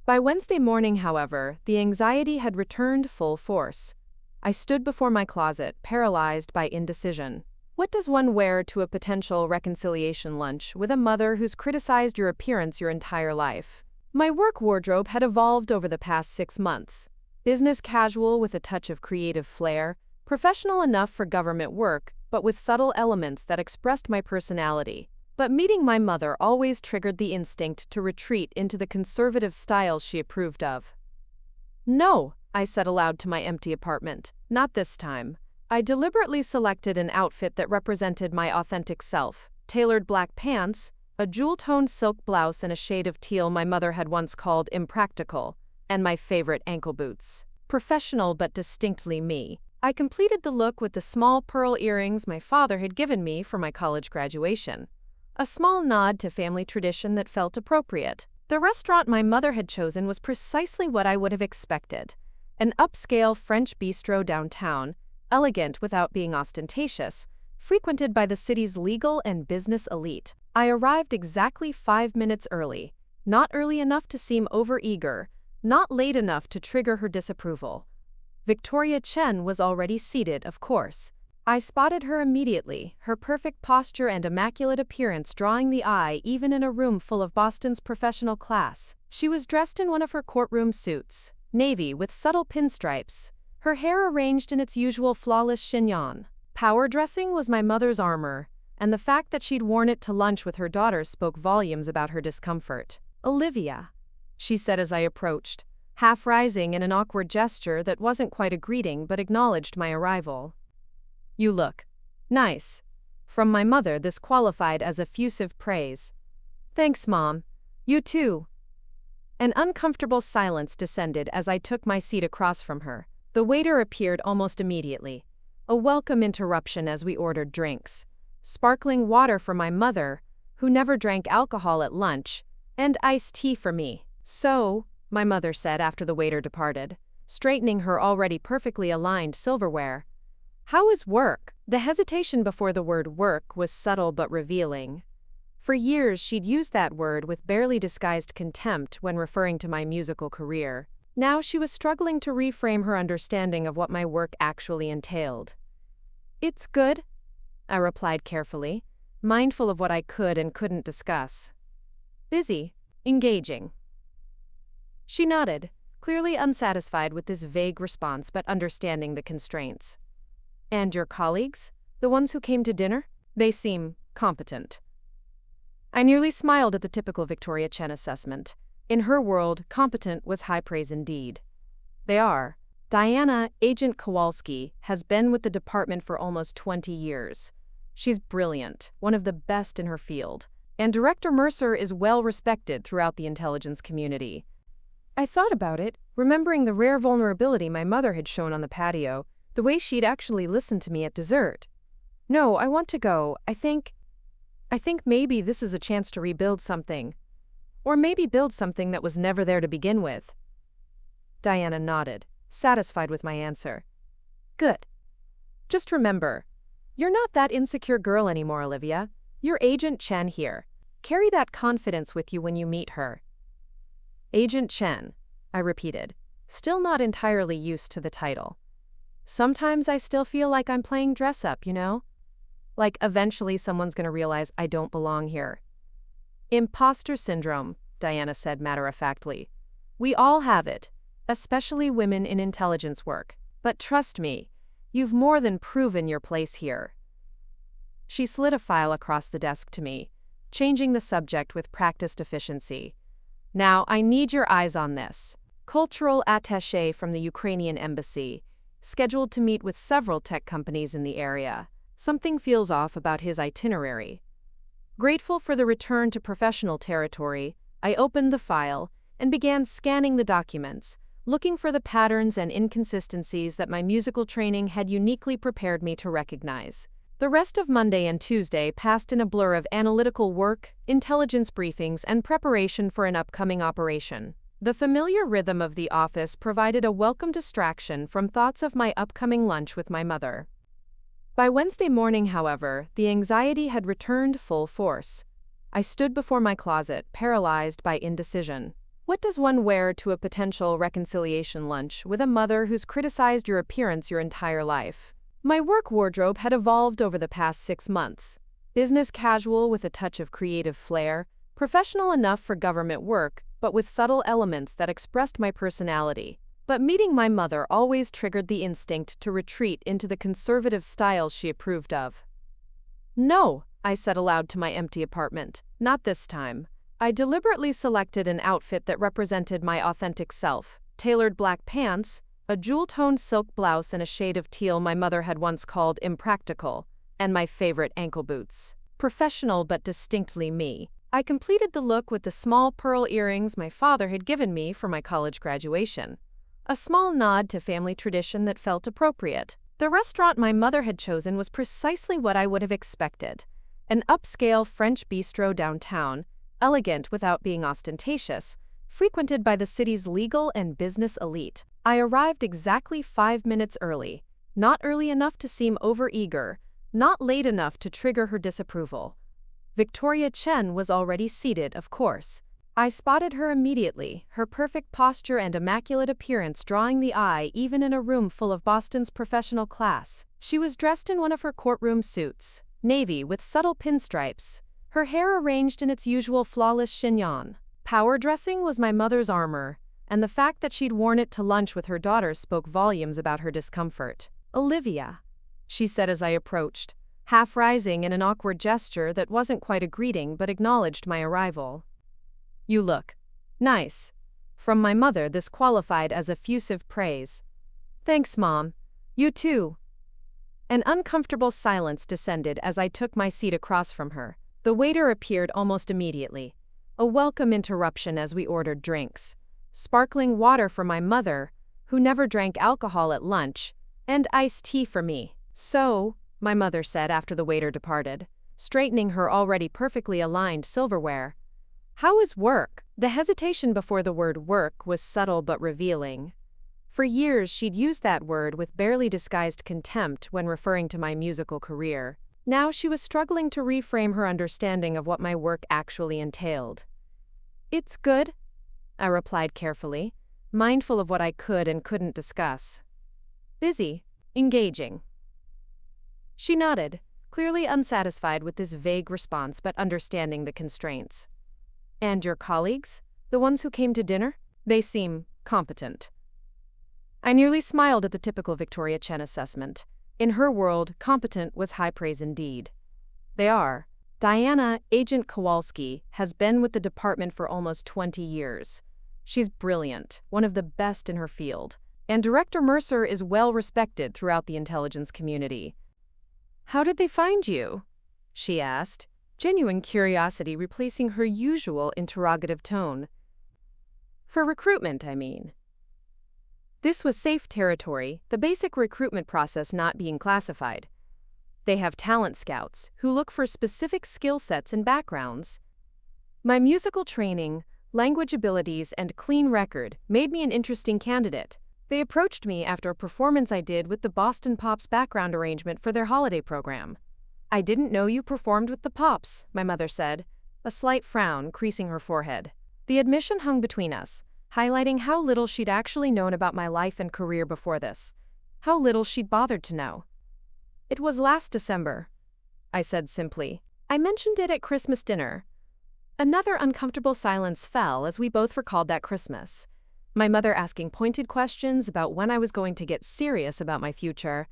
By Wednesday morning, however, the anxiety had returned full force. I stood before my closet, paralyzed by indecision. What does one wear to a potential reconciliation lunch with a mother who's criticized your appearance your entire life? My work wardrobe had evolved over the past 6 months. Business casual with a touch of creative flair, professional enough for government work, but with subtle elements that expressed my personality. But meeting my mother always triggered the instinct to retreat into the conservative styles she approved of. No, I said aloud to my empty apartment, not this time. I deliberately selected an outfit that represented my authentic self, tailored black pants, a jewel-toned silk blouse and a shade of teal my mother had once called impractical, and my favorite ankle boots. Professional but distinctly me. I completed the look with the small pearl earrings my father had given me for my college graduation. A small nod to family tradition that felt appropriate. The restaurant my mother had chosen was precisely what I would have expected. An upscale French bistro downtown, elegant without being ostentatious, frequented by the city's legal and business elite. I arrived exactly 5 minutes early, not early enough to seem overeager, not late enough to trigger her disapproval. Victoria Chen was already seated, of course. I spotted her immediately, her perfect posture and immaculate appearance drawing the eye even in a room full of Boston's professional class. She was dressed in one of her courtroom suits, navy with subtle pinstripes, her hair arranged in its usual flawless chignon. Power dressing was my mother's armor, and the fact that she'd worn it to lunch with her daughter spoke volumes about her discomfort. Olivia, she said as I approached, half rising in an awkward gesture that wasn't quite a greeting but acknowledged my arrival. You look nice. From my mother, this qualified as effusive praise. Thanks, Mom. You too. An uncomfortable silence descended as I took my seat across from her. The waiter appeared almost immediately. A welcome interruption as we ordered drinks. Sparkling water for my mother, who never drank alcohol at lunch, and iced tea for me. So, my mother said after the waiter departed, straightening her already perfectly aligned silverware. How is work? The hesitation before the word work was subtle but revealing. For years she'd used that word with barely disguised contempt when referring to my musical career. Now she was struggling to reframe her understanding of what my work actually entailed. It's good, I replied carefully, mindful of what I could and couldn't discuss. Busy, engaging. She nodded, clearly unsatisfied with this vague response but understanding the constraints. And your colleagues? The ones who came to dinner? They seem competent. I nearly smiled at the typical Victoria Chen assessment. In her world, competent was high praise indeed. They are. Diana, Agent Kowalski, has been with the department for almost 20 years. She's brilliant, one of the best in her field. And Director Mercer is well respected throughout the intelligence community. I thought about it, remembering the rare vulnerability my mother had shown on the patio, the way she'd actually listened to me at dessert. No, I want to go. I think maybe this is a chance to rebuild something. Or maybe build something that was never there to begin with. Diana nodded, satisfied with my answer. Good. Just remember, you're not that insecure girl anymore, Olivia. You're Agent Chen here. Carry that confidence with you when you meet her. Agent Chen, I repeated, still not entirely used to the title. Sometimes I still feel like I'm playing dress-up, you know? Like eventually someone's gonna realize I don't belong here. Imposter syndrome, Diana said matter-of-factly. We all have it, especially women in intelligence work. But trust me, you've more than proven your place here. She slid a file across the desk to me, changing the subject with practiced efficiency. Now, I need your eyes on this. Cultural attaché from the Ukrainian embassy, scheduled to meet with several tech companies in the area. Something feels off about his itinerary. Grateful for the return to professional territory, I opened the file and began scanning the documents, looking for the patterns and inconsistencies that my musical training had uniquely prepared me to recognize. The rest of Monday and Tuesday passed in a blur of analytical work, intelligence briefings, and preparation for an upcoming operation. The familiar rhythm of the office provided a welcome distraction from thoughts of my upcoming lunch with my mother. By Wednesday morning, however, the anxiety had returned full force. I stood before my closet, paralyzed by indecision. What does one wear to a potential reconciliation lunch with a mother who's criticized your appearance your entire life? My work wardrobe had evolved over the past 6 months. Business casual with a touch of creative flair, professional enough for government work, but with subtle elements that expressed my personality. But meeting my mother always triggered the instinct to retreat into the conservative styles she approved of. No, I said aloud to my empty apartment, not this time. I deliberately selected an outfit that represented my authentic self, tailored black pants, a jewel-toned silk blouse and a shade of teal my mother had once called impractical, and my favorite ankle boots. Professional but distinctly me. I completed the look with the small pearl earrings my father had given me for my college graduation. A small nod to family tradition that felt appropriate. The restaurant my mother had chosen was precisely what I would have expected. An upscale French bistro downtown, elegant without being ostentatious, frequented by the city's legal and business elite. I arrived exactly 5 minutes early, not early enough to seem overeager, not late enough to trigger her disapproval. Victoria Chen was already seated, of course. I spotted her immediately, her perfect posture and immaculate appearance drawing the eye even in a room full of Boston's professional class. She was dressed in one of her courtroom suits, navy with subtle pinstripes, her hair arranged in its usual flawless chignon. Power dressing was my mother's armor, and the fact that she'd worn it to lunch with her daughter spoke volumes about her discomfort. Olivia, she said as I approached, half rising in an awkward gesture that wasn't quite a greeting but acknowledged my arrival. You look nice. From my mother, this qualified as effusive praise. Thanks, Mom. You too. An uncomfortable silence descended as I took my seat across from her. The waiter appeared almost immediately. A welcome interruption as we ordered drinks. Sparkling water for my mother, who never drank alcohol at lunch, and iced tea for me. So, my mother said after the waiter departed, straightening her already perfectly aligned silverware. How is work? The hesitation before the word work was subtle but revealing. For years she'd used that word with barely disguised contempt when referring to my musical career. Now she was struggling to reframe her understanding of what my work actually entailed. It's good, I replied carefully, mindful of what I could and couldn't discuss. Busy, engaging. She nodded, clearly unsatisfied with this vague response but understanding the constraints. And your colleagues? The ones who came to dinner? They seem competent. I nearly smiled at the typical Victoria Chen assessment. In her world, competent was high praise indeed. They are. Diana, Agent Kowalski, has been with the department for almost 20 years. She's brilliant, one of the best in her field. And Director Mercer is well respected throughout the intelligence community. "How did they find you?" she asked, genuine curiosity replacing her usual interrogative tone. "For recruitment, I mean." This was safe territory, the basic recruitment process not being classified. They have talent scouts who look for specific skill sets and backgrounds. My musical training, language abilities, and clean record made me an interesting candidate. They approached me after a performance I did with the Boston Pops background arrangement for their holiday program. "I didn't know you performed with the Pops," my mother said, a slight frown creasing her forehead. The admission hung between us, highlighting how little she'd actually known about my life and career before this, how little she'd bothered to know. "It was last December," I said simply. "I mentioned it at Christmas dinner." Another uncomfortable silence fell as we both recalled that Christmas. My mother asking pointed questions about when I was going to get serious about my future.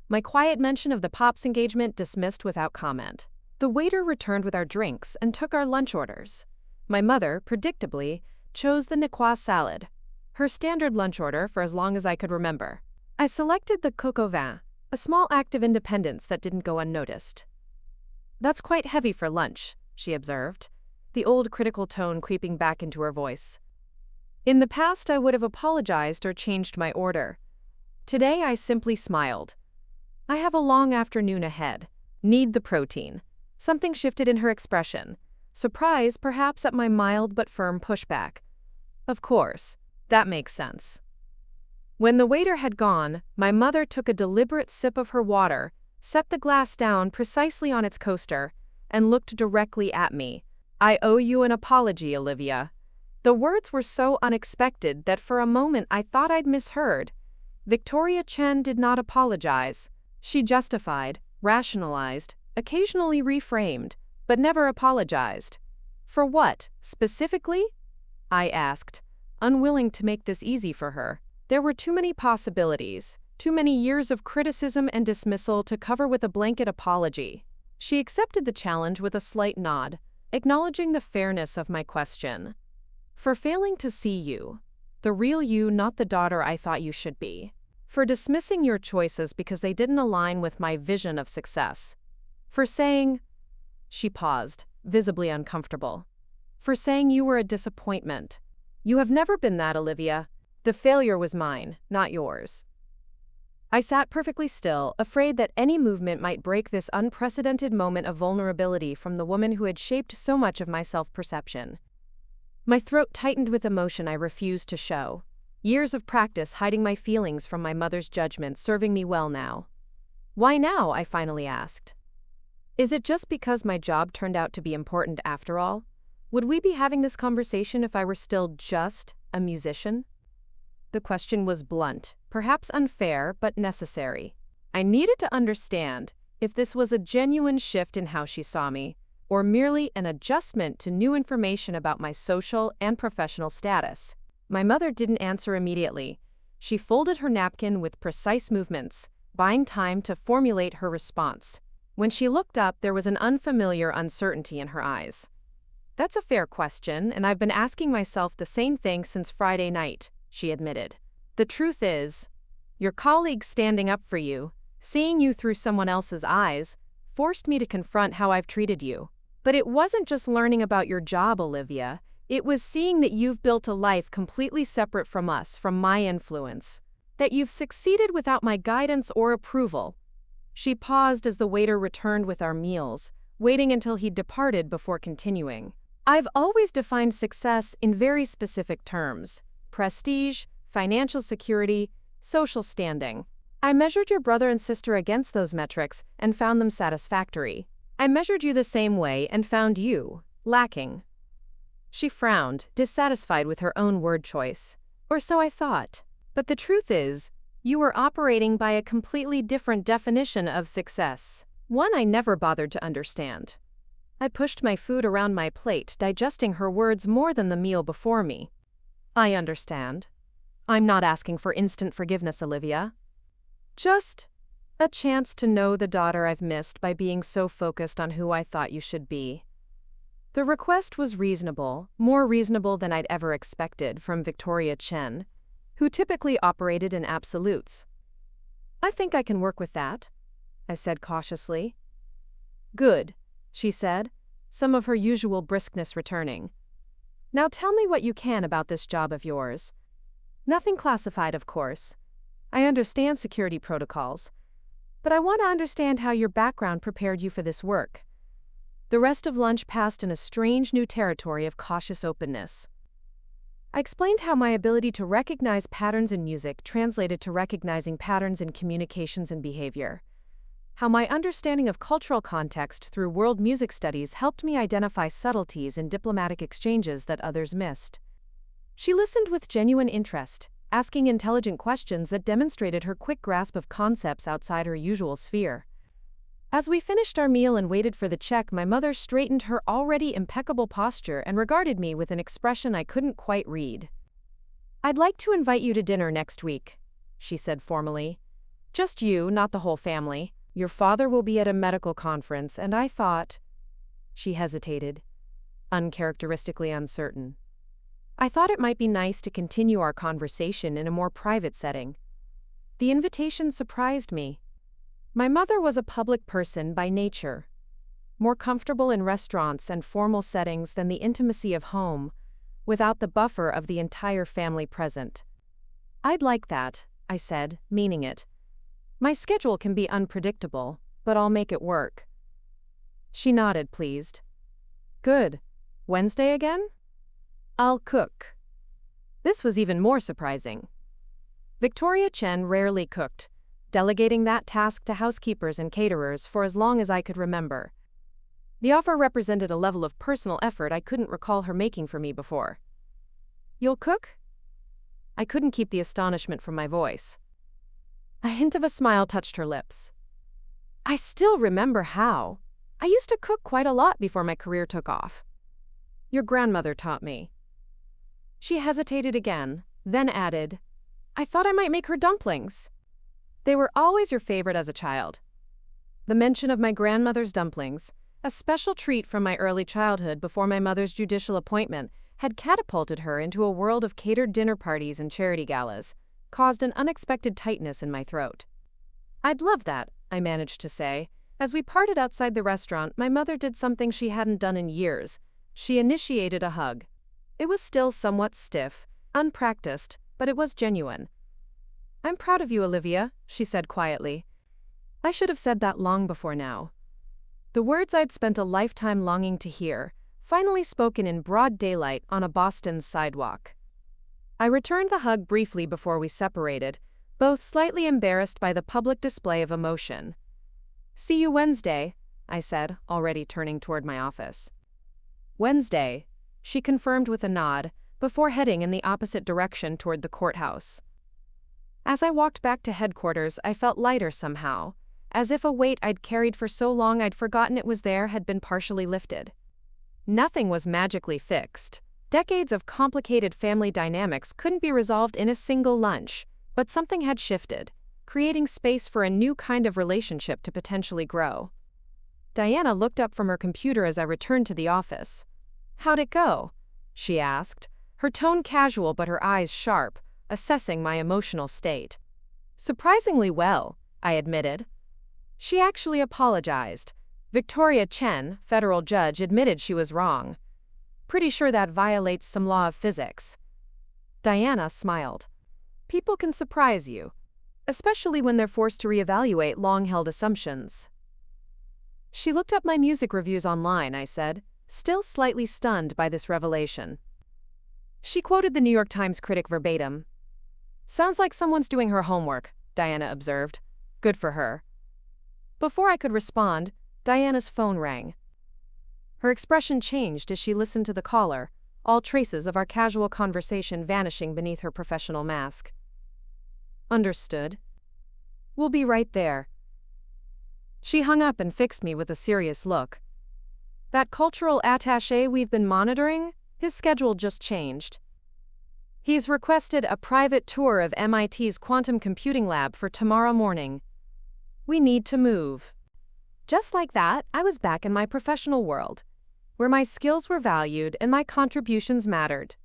My quiet mention of the Pops engagement dismissed without comment. The waiter returned with our drinks and took our lunch orders. My mother, predictably, chose the Niçoise salad, her standard lunch order for as long as I could remember. I selected the coq au vin, a small act of independence that didn't go unnoticed. "That's quite heavy for lunch," she observed, the old critical tone creeping back into her voice. In the past, I would have apologized or changed my order. Today, I simply smiled. "I have a long afternoon ahead. Need the protein." Something shifted in her expression. Surprise, perhaps, at my mild but firm pushback. "Of course. That makes sense." When the waiter had gone, my mother took a deliberate sip of her water, set the glass down precisely on its coaster, and looked directly at me. "I owe you an apology, Olivia." The words were so unexpected that for a moment I thought I'd misheard. Victoria Chen did not apologize. She justified, rationalized, occasionally reframed, but never apologized. "For what, specifically?" I asked, unwilling to make this easy for her. There were too many possibilities, too many years of criticism and dismissal to cover with a blanket apology. She accepted the challenge with a slight nod, acknowledging the fairness of my question. "For failing to see you, the real you, not the daughter I thought you should be. For dismissing your choices because they didn't align with my vision of success. For saying—" She paused, visibly uncomfortable. "For saying you were a disappointment. You have never been that, Olivia. The failure was mine, not yours." I sat perfectly still, afraid that any movement might break this unprecedented moment of vulnerability from the woman who had shaped so much of my self-perception. My throat tightened with emotion I refused to show. Years of practice hiding my feelings from my mother's judgment serving me well now. "Why now?" I finally asked. "Is it just because my job turned out to be important after all? Would we be having this conversation if I were still just a musician?" The question was blunt, perhaps unfair, but necessary. I needed to understand if this was a genuine shift in how she saw me, or merely an adjustment to new information about my social and professional status. My mother didn't answer immediately. She folded her napkin with precise movements, buying time to formulate her response. When she looked up, there was an unfamiliar uncertainty in her eyes. "That's a fair question, and I've been asking myself the same thing since Friday night," she admitted. "The truth is, your colleagues standing up for you, seeing you through someone else's eyes, forced me to confront how I've treated you. But it wasn't just learning about your job, Olivia. It was seeing that you've built a life completely separate from us, from my influence. That you've succeeded without my guidance or approval." She paused as the waiter returned with our meals, waiting until he'd departed before continuing. "I've always defined success in very specific terms: prestige, financial security, social standing. I measured your brother and sister against those metrics and found them satisfactory. I measured you the same way and found you lacking." She frowned, dissatisfied with her own word choice. "Or so I thought. But the truth is, you were operating by a completely different definition of success, one I never bothered to understand." I pushed my food around my plate, digesting her words more than the meal before me. "I understand. I'm not asking for instant forgiveness, Olivia. Just A chance to know the daughter I've missed by being so focused on who I thought you should be. The request was reasonable, more reasonable than I'd ever expected from Victoria Chen, who typically operated in absolutes. I think I can work with that, I said cautiously. Good, she said, some of her usual briskness returning. Now tell me what you can about this job of yours. Nothing classified, of course. I understand security protocols. But I want to understand how your background prepared you for this work. The rest of lunch passed in a strange new territory of cautious openness. I explained how my ability to recognize patterns in music translated to recognizing patterns in communications and behavior. How my understanding of cultural context through world music studies helped me identify subtleties in diplomatic exchanges that others missed. She listened with genuine interest, asking intelligent questions that demonstrated her quick grasp of concepts outside her usual sphere. As we finished our meal and waited for the check, my mother straightened her already impeccable posture and regarded me with an expression I couldn't quite read. "I'd like to invite you to dinner next week," she said formally. "Just you, not the whole family. Your father will be at a medical conference, and I thought—" She hesitated, uncharacteristically uncertain. I thought it might be nice to continue our conversation in a more private setting. The invitation surprised me. My mother was a public person by nature, more comfortable in restaurants and formal settings than the intimacy of home, without the buffer of the entire family present. "I'd like that," I said, meaning it. "My schedule can be unpredictable, but I'll make it work." She nodded, pleased. "Good. Wednesday again?" "I'll cook." This was even more surprising. Victoria Chen rarely cooked, delegating that task to housekeepers and caterers for as long as I could remember. The offer represented a level of personal effort I couldn't recall her making for me before. "You'll cook?" I couldn't keep the astonishment from my voice. A hint of a smile touched her lips. "I still remember how. I used to cook quite a lot before my career took off. Your grandmother taught me." She hesitated again, then added, "I thought I might make her dumplings." "They were always your favorite as a child." The mention of my grandmother's dumplings, a special treat from my early childhood before my mother's judicial appointment, had catapulted her into a world of catered dinner parties and charity galas, caused an unexpected tightness in my throat. "I'd love that," I managed to say. As we parted outside the restaurant, my mother did something she hadn't done in years. She initiated a hug. It was still somewhat stiff, unpracticed, but it was genuine. "I'm proud of you, Olivia," she said quietly. I should have said that long before now. The words I'd spent a lifetime longing to hear, finally spoken in broad daylight on a Boston sidewalk. I returned the hug briefly before we separated, both slightly embarrassed by the public display of emotion. "See you Wednesday," I said, already turning toward my office. "Wednesday," she confirmed with a nod, before heading in the opposite direction toward the courthouse. As I walked back to headquarters, I felt lighter somehow, as if a weight I'd carried for so long I'd forgotten it was there had been partially lifted. Nothing was magically fixed. Decades of complicated family dynamics couldn't be resolved in a single lunch, but something had shifted, creating space for a new kind of relationship to potentially grow. Diana looked up from her computer as I returned to the office. "How'd it go?" she asked, her tone casual but her eyes sharp, assessing my emotional state. "Surprisingly well," I admitted. She actually apologized. Victoria Chen, federal judge, admitted she was wrong. "Pretty sure that violates some law of physics." Diana smiled. "People can surprise you, especially when they're forced to reevaluate long-held assumptions." She looked up my music reviews online, I said, still slightly stunned by this revelation. She quoted the New York Times critic verbatim. "Sounds like someone's doing her homework," Diana observed. "Good for her." Before I could respond, Diana's phone rang. Her expression changed as she listened to the caller, all traces of our casual conversation vanishing beneath her professional mask. "Understood. We'll be right there." She hung up and fixed me with a serious look. "That cultural attaché we've been monitoring, his schedule just changed. He's requested a private tour of MIT's quantum computing lab for tomorrow morning." We need to move. Just like that, I was back in my professional world, where my skills were valued and my contributions mattered.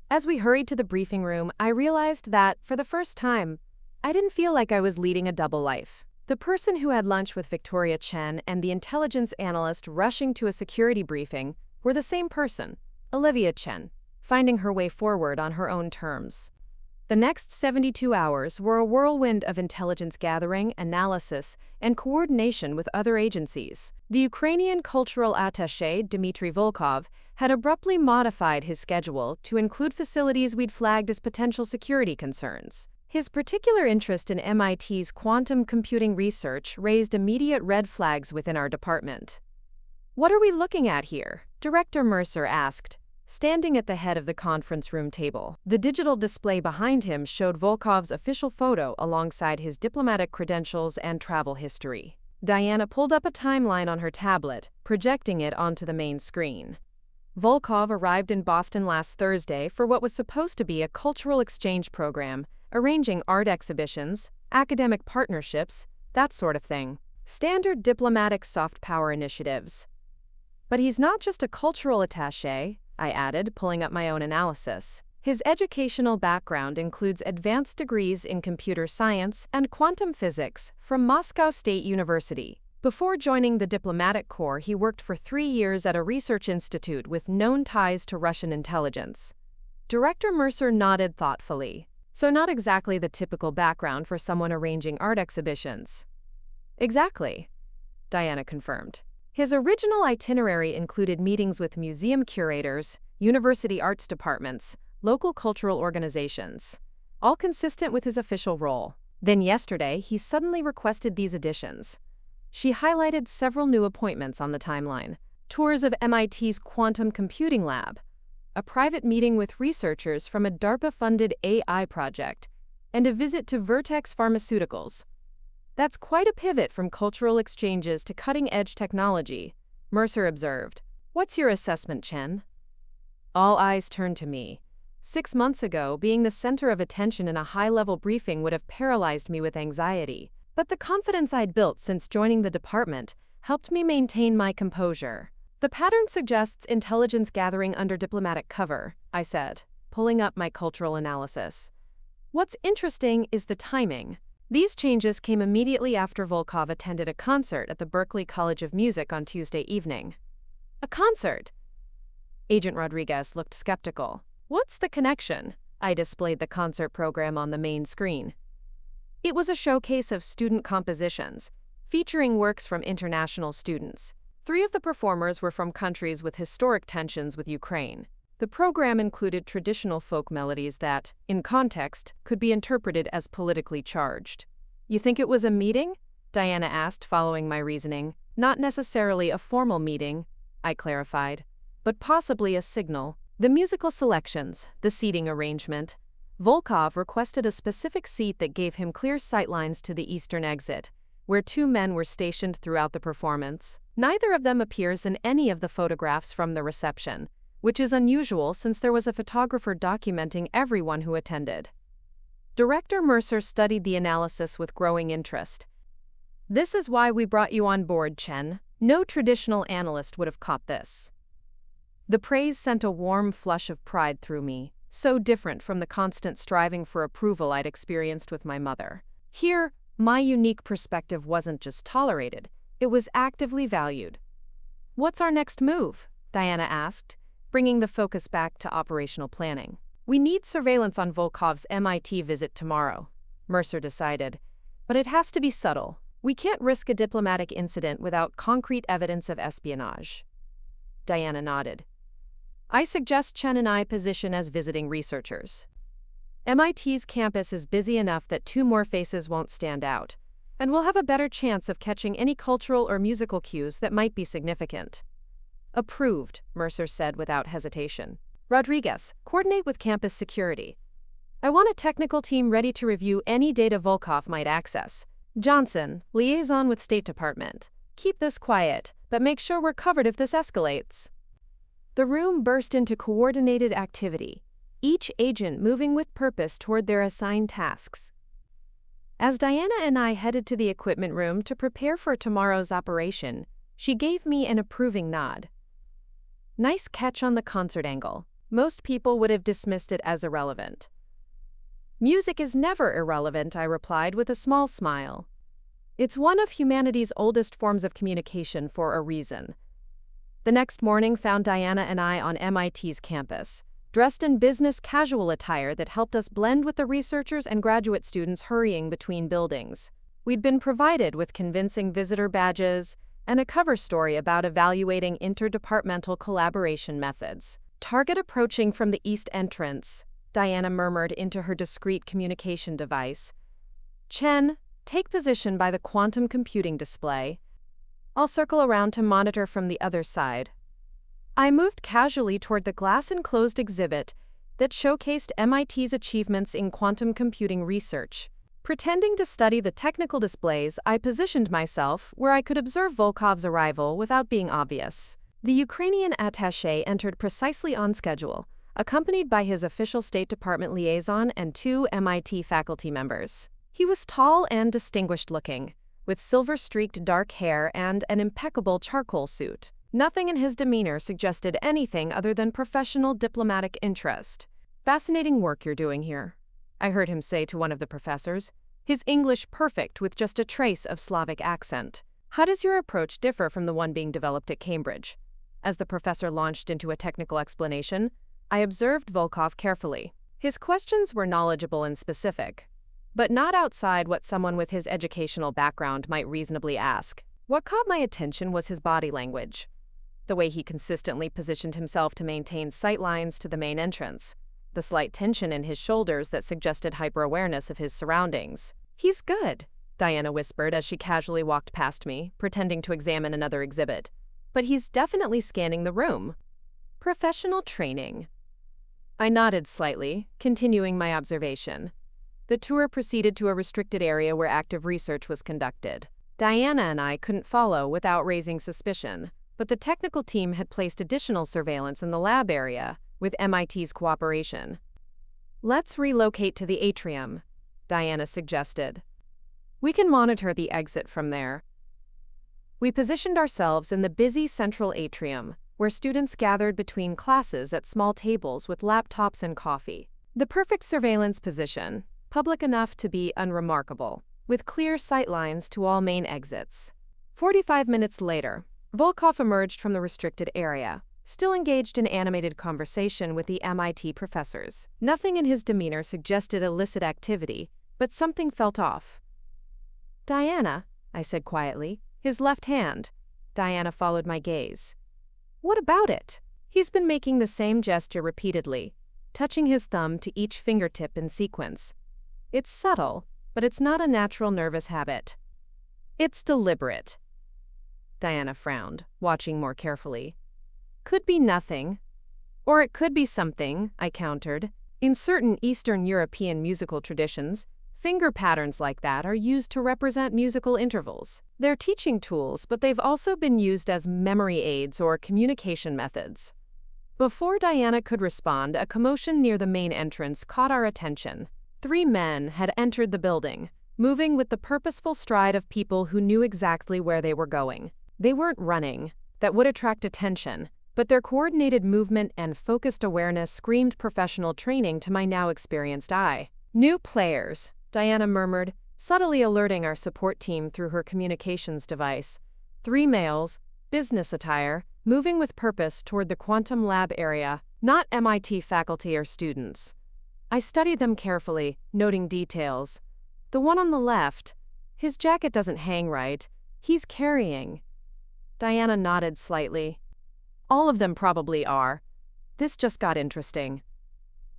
As we hurried to the briefing room, I realized that, for the first time, I didn't feel like I was leading a double life. The person who had lunch with Richard Chen and the intelligence analyst rushing to a security briefing were the same person, Olivia Chen, finding her way forward on her own terms. The next 72 hours were a whirlwind of intelligence gathering, analysis, and coordination with other agencies. The Ukrainian cultural attaché, Dmitry Volkov, had abruptly modified his schedule to include facilities we'd flagged as potential security concerns. His particular interest in MIT's quantum computing research raised immediate red flags within our department. "What are we looking at here?" Director Mercer asked, standing at the head of the conference room table. The digital display behind him showed Volkov's official photo alongside his diplomatic credentials and travel history. Diana pulled up a timeline on her tablet, projecting it onto the main screen. Volkov arrived in Boston last Thursday for what was supposed to be a cultural exchange program, arranging art exhibitions, academic partnerships, that sort of thing. Standard diplomatic soft power initiatives. But he's not just a cultural attaché, I added, pulling up my own analysis. His educational background includes advanced degrees in computer science and quantum physics from Moscow State University. Before joining the diplomatic corps, he worked for 3 years at a research institute with known ties to Russian intelligence. Director Mercer nodded thoughtfully. So not exactly the typical background for someone arranging art exhibitions. Exactly, Diana confirmed. His original itinerary included meetings with museum curators, university arts departments, local cultural organizations, all consistent with his official role. Then yesterday, he suddenly requested these additions. She highlighted several new appointments on the timeline: tours of MIT's quantum computing lab, a private meeting with researchers from a DARPA-funded AI project, and a visit to Vertex Pharmaceuticals. That's quite a pivot from cultural exchanges to cutting-edge technology, Mercer observed. What's your assessment, Chen? All eyes turned to me. 6 months ago, being the center of attention in a high-level briefing would have paralyzed me with anxiety. But the confidence I'd built since joining the department helped me maintain my composure. The pattern suggests intelligence gathering under diplomatic cover, I said, pulling up my cultural analysis. What's interesting is the timing. These changes came immediately after Volkov attended a concert at the Berklee College of Music on Tuesday evening. A concert? Agent Rodriguez looked skeptical. What's the connection? I displayed the concert program on the main screen. It was a showcase of student compositions, featuring works from international students. 3 of the performers were from countries with historic tensions with Ukraine. The program included traditional folk melodies that, in context, could be interpreted as politically charged. You think it was a meeting? Diana asked, following my reasoning. Not necessarily a formal meeting, I clarified, but possibly a signal. The musical selections, the seating arrangement. Volkov requested a specific seat that gave him clear sightlines to the eastern exit, where 2 men were stationed throughout the performance. Neither of them appears in any of the photographs from the reception, which is unusual since there was a photographer documenting everyone who attended. Director Mercer studied the analysis with growing interest. This is why we brought you on board, Chen. No traditional analyst would have caught this. The praise sent a warm flush of pride through me, so different from the constant striving for approval I'd experienced with my mother. Here, my unique perspective wasn't just tolerated, it was actively valued. What's our next move? Diana asked, bringing the focus back to operational planning. We need surveillance on Volkov's MIT visit tomorrow, Mercer decided, but it has to be subtle. We can't risk a diplomatic incident without concrete evidence of espionage. Diana nodded. I suggest Chen and I position as visiting researchers. MIT's campus is busy enough that 2 more faces won't stand out, and we'll have a better chance of catching any cultural or musical cues that might be significant. Approved, Mercer said without hesitation. Rodriguez, coordinate with campus security. I want a technical team ready to review any data Volkov might access. Johnson, liaison with State Department. Keep this quiet, but make sure we're covered if this escalates. The room burst into coordinated activity, each agent moving with purpose toward their assigned tasks. As Diana and I headed to the equipment room to prepare for tomorrow's operation, she gave me an approving nod. Nice catch on the concert angle. Most people would have dismissed it as irrelevant. Music is never irrelevant, I replied with a small smile. It's one of humanity's oldest forms of communication for a reason. The next morning found Diana and I on MIT's campus, dressed in business casual attire that helped us blend with the researchers and graduate students hurrying between buildings. We'd been provided with convincing visitor badges and a cover story about evaluating interdepartmental collaboration methods. Target approaching from the east entrance, Diana murmured into her discreet communication device. Chen, take position by the quantum computing display. I'll circle around to monitor from the other side. I moved casually toward the glass-enclosed exhibit that showcased MIT's achievements in quantum computing research. Pretending to study the technical displays, I positioned myself where I could observe Volkov's arrival without being obvious. The Ukrainian attaché entered precisely on schedule, accompanied by his official State Department liaison and 2 MIT faculty members. He was tall and distinguished-looking, with silver-streaked dark hair and an impeccable charcoal suit. Nothing in his demeanor suggested anything other than professional diplomatic interest. "Fascinating work you're doing here," I heard him say to one of the professors, his English perfect with just a trace of Slavic accent. "How does your approach differ from the one being developed at Cambridge?" As the professor launched into a technical explanation, I observed Volkov carefully. His questions were knowledgeable and specific, but not outside what someone with his educational background might reasonably ask. What caught my attention was his body language. The way he consistently positioned himself to maintain sight lines to the main entrance, the slight tension in his shoulders that suggested hyper-awareness of his surroundings. "He's good," Diana whispered as she casually walked past me, pretending to examine another exhibit. "But he's definitely scanning the room." "Professional training." I nodded slightly, continuing my observation. The tour proceeded to a restricted area where active research was conducted. Diana and I couldn't follow without raising suspicion, but the technical team had placed additional surveillance in the lab area, with MIT's cooperation. "Let's relocate to the atrium," Diana suggested. "We can monitor the exit from there." We positioned ourselves in the busy central atrium, where students gathered between classes at small tables with laptops and coffee. The perfect surveillance position, public enough to be unremarkable, with clear sightlines to all main exits. 45 minutes later, Volkov emerged from the restricted area, still engaged in animated conversation with the MIT professors. Nothing in his demeanor suggested illicit activity, but something felt off. "Diana," I said quietly, his left hand. Diana followed my gaze. "What about it?" He's been making the same gesture repeatedly, touching his thumb to each fingertip in sequence. It's subtle, but it's not a natural nervous habit. "It's deliberate." Diana frowned, watching more carefully. "Could be nothing. Or it could be something," I countered. In certain Eastern European musical traditions, finger patterns like that are used to represent musical intervals. They're teaching tools, but they've also been used as memory aids or communication methods. Before Diana could respond, a commotion near the main entrance caught our attention. 3 men had entered the building, moving with the purposeful stride of people who knew exactly where they were going. They weren't running. That would attract attention, but their coordinated movement and focused awareness screamed professional training to my now experienced eye. "New players," Diana murmured, subtly alerting our support team through her communications device. 3 males, business attire, moving with purpose toward the quantum lab area, not MIT faculty or students. I studied them carefully, noting details. The one on the left, his jacket doesn't hang right. He's carrying. Diana nodded slightly. "All of them probably are. This just got interesting."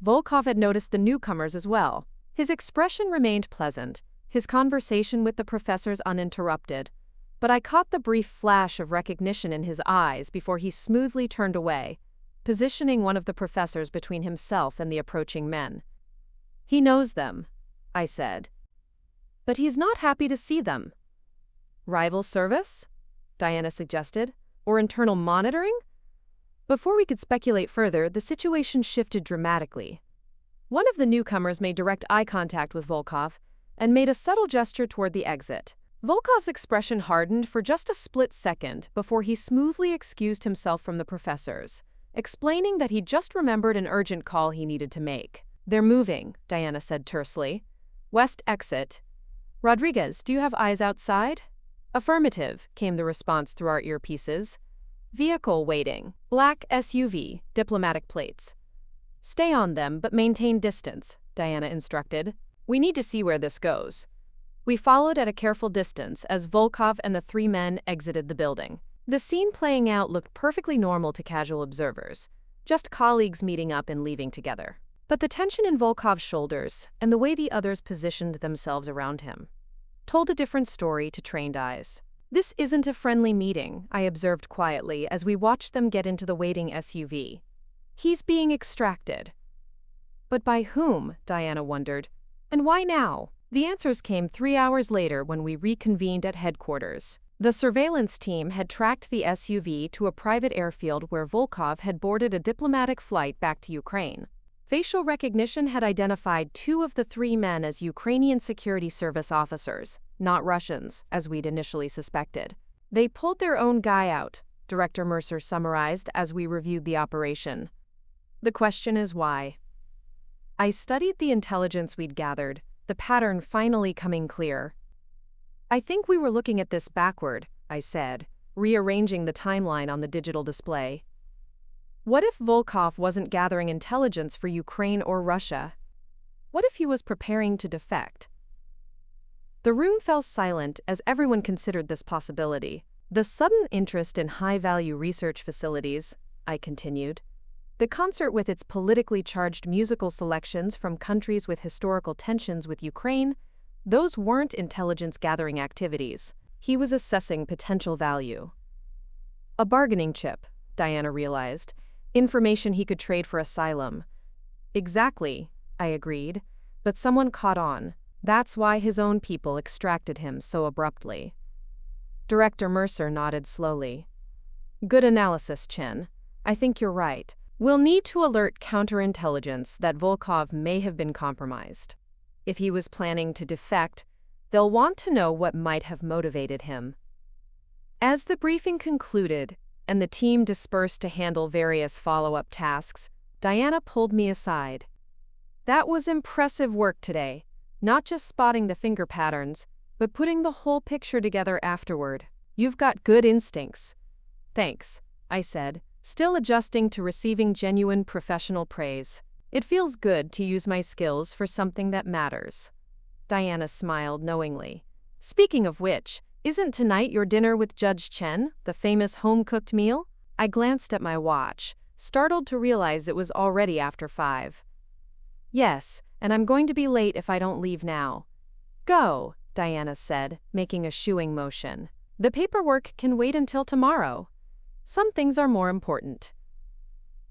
Volkov had noticed the newcomers as well. His expression remained pleasant, his conversation with the professors uninterrupted, but I caught the brief flash of recognition in his eyes before he smoothly turned away, positioning one of the professors between himself and the approaching men. "He knows them," I said. "But he's not happy to see them." "Rival service?" Diana suggested. "Or internal monitoring?" Before we could speculate further, the situation shifted dramatically. One of the newcomers made direct eye contact with Volkov, and made a subtle gesture toward the exit. Volkov's expression hardened for just a split second before he smoothly excused himself from the professors, explaining that he just remembered an urgent call he needed to make. "They're moving," Diana said tersely. "West exit. Rodriguez, do you have eyes outside?" "Affirmative," came the response through our earpieces. "Vehicle waiting. Black SUV, diplomatic plates." "Stay on them, but maintain distance," Diana instructed. "We need to see where this goes." We followed at a careful distance as Volkov and the three men exited the building. The scene playing out looked perfectly normal to casual observers, just colleagues meeting up and leaving together. But the tension in Volkov's shoulders and the way the others positioned themselves around him told a different story to trained eyes. "This isn't a friendly meeting," I observed quietly as we watched them get into the waiting SUV. "He's being extracted." "But by whom?" Diana wondered. "And why now?" The answers came 3 hours later when we reconvened at headquarters. The surveillance team had tracked the SUV to a private airfield where Volkov had boarded a diplomatic flight back to Ukraine. Facial recognition had identified 2 of the 3 men as Ukrainian security service officers, not Russians, as we'd initially suspected. "They pulled their own guy out," Director Mercer summarized as we reviewed the operation. "The question is why." I studied the intelligence we'd gathered, the pattern finally coming clear. "I think we were looking at this backward," I said, rearranging the timeline on the digital display. "What if Volkov wasn't gathering intelligence for Ukraine or Russia? What if he was preparing to defect?" The room fell silent as everyone considered this possibility. "The sudden interest in high-value research facilities," I continued. "The concert with its politically charged musical selections from countries with historical tensions with Ukraine, those weren't intelligence-gathering activities. He was assessing potential value. A bargaining chip," Diana realized. "Information he could trade for asylum." "Exactly," I agreed, but someone caught on. "That's why his own people extracted him so abruptly." Director Mercer nodded slowly. "Good analysis, Chen. I think you're right. We'll need to alert counterintelligence that Volkov may have been compromised. If he was planning to defect, they'll want to know what might have motivated him." As the briefing concluded, and the team dispersed to handle various follow-up tasks, Diana pulled me aside. "That was impressive work today, not just spotting the finger patterns, but putting the whole picture together afterward. You've got good instincts." "Thanks," I said, still adjusting to receiving genuine professional praise. "It feels good to use my skills for something that matters." Diana smiled knowingly. "Speaking of which, isn't tonight your dinner with Judge Chen, the famous home-cooked meal?" I glanced at my watch, startled to realize it was already after 5. "Yes, and I'm going to be late if I don't leave now." "Go," Diana said, making a shooing motion. "The paperwork can wait until tomorrow. Some things are more important."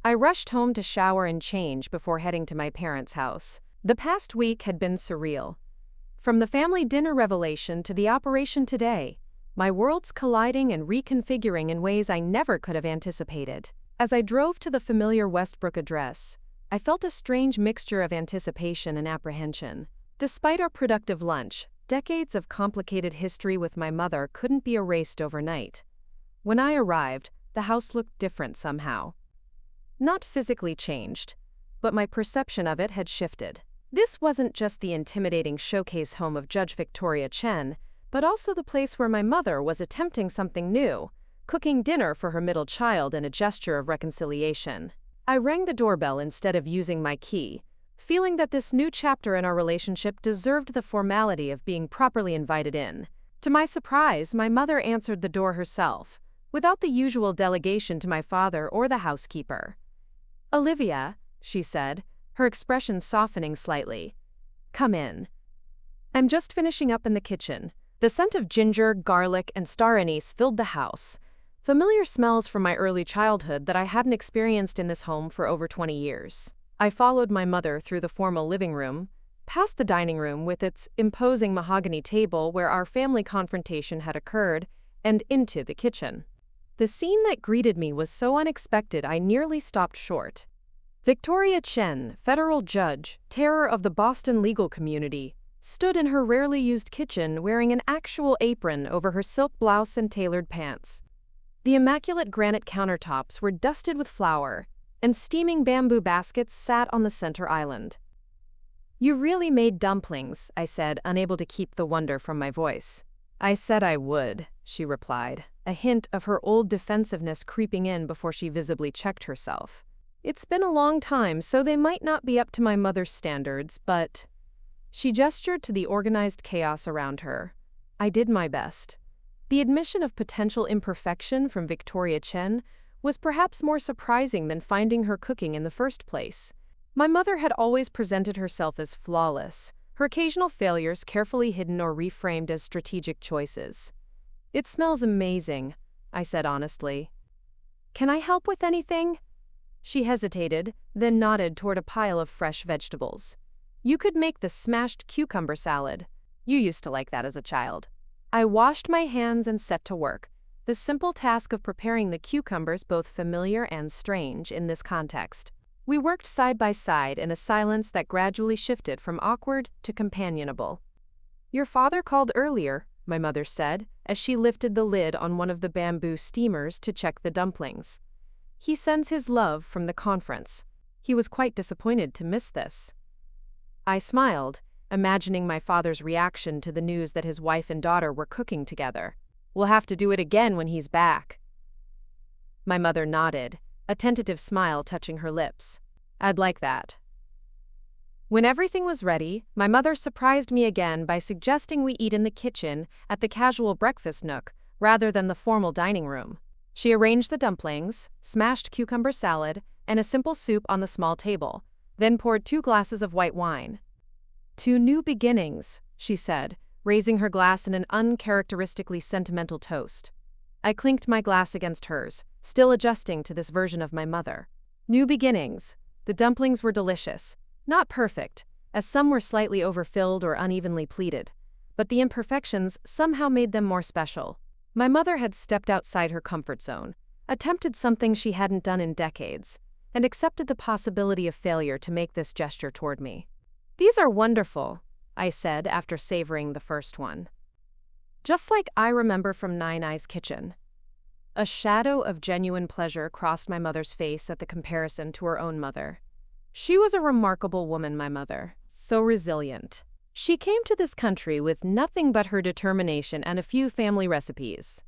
I rushed home to shower and change before heading to my parents' house. The past week had been surreal. From the family dinner revelation to the operation today, my worlds colliding and reconfiguring in ways I never could have anticipated. As I drove to the familiar Westbrook address, I felt a strange mixture of anticipation and apprehension. Despite our productive lunch, decades of complicated history with my mother couldn't be erased overnight. When I arrived, the house looked different somehow. Not physically changed, but my perception of it had shifted. This wasn't just the intimidating showcase home of Judge Victoria Chen, but also the place where my mother was attempting something new, cooking dinner for her middle child in a gesture of reconciliation. I rang the doorbell instead of using my key, feeling that this new chapter in our relationship deserved the formality of being properly invited in. To my surprise, my mother answered the door herself, without the usual delegation to my father or the housekeeper. "Olivia," she said, her expression softening slightly. "Come in." "I'm just finishing up in the kitchen." The scent of ginger, garlic, and star anise filled the house, familiar smells from my early childhood that I hadn't experienced in this home for over 20 years. I followed my mother through the formal living room, past the dining room with its imposing mahogany table where our family confrontation had occurred, and into the kitchen. The scene that greeted me was so unexpected I nearly stopped short. Victoria Chen, federal judge, terror of the Boston legal community, stood in her rarely used kitchen wearing an actual apron over her silk blouse and tailored pants. The immaculate granite countertops were dusted with flour, and steaming bamboo baskets sat on the center island. "You really made dumplings," I said, unable to keep the wonder from my voice. "I said I would," she replied, a hint of her old defensiveness creeping in before she visibly checked herself. "It's been a long time, so they might not be up to my mother's standards, but—" She gestured to the organized chaos around her. I did my best. The admission of potential imperfection from Victoria Chen was perhaps more surprising than finding her cooking in the first place. My mother had always presented herself as flawless, her occasional failures carefully hidden or reframed as strategic choices. "It smells amazing," I said honestly. "Can I help with anything?" She hesitated, then nodded toward a pile of fresh vegetables. "You could make the smashed cucumber salad. You used to like that as a child." I washed my hands and set to work, the simple task of preparing the cucumbers both familiar and strange in this context. We worked side by side in a silence that gradually shifted from awkward to companionable. "Your father called earlier," my mother said, as she lifted the lid on one of the bamboo steamers to check the dumplings. "He sends his love from the conference. He was quite disappointed to miss this." I smiled, imagining my father's reaction to the news that his wife and daughter were cooking together. "We'll have to do it again when he's back." My mother nodded, a tentative smile touching her lips. "I'd like that." When everything was ready, my mother surprised me again by suggesting we eat in the kitchen at the casual breakfast nook rather than the formal dining room. She arranged the dumplings, smashed cucumber salad, and a simple soup on the small table, then poured 2 glasses of white wine. "To new beginnings," she said, raising her glass in an uncharacteristically sentimental toast. I clinked my glass against hers, still adjusting to this version of my mother. New beginnings. The dumplings were delicious. Not perfect, as some were slightly overfilled or unevenly pleated, but the imperfections somehow made them more special. My mother had stepped outside her comfort zone, attempted something she hadn't done in decades, and accepted the possibility of failure to make this gesture toward me. "These are wonderful," I said after savoring the first one. "Just like I remember from Nine Eyes' kitchen." A shadow of genuine pleasure crossed my mother's face at the comparison to her own mother. She was a remarkable woman, my mother, so resilient. She came to this country with nothing but her determination and a few family recipes.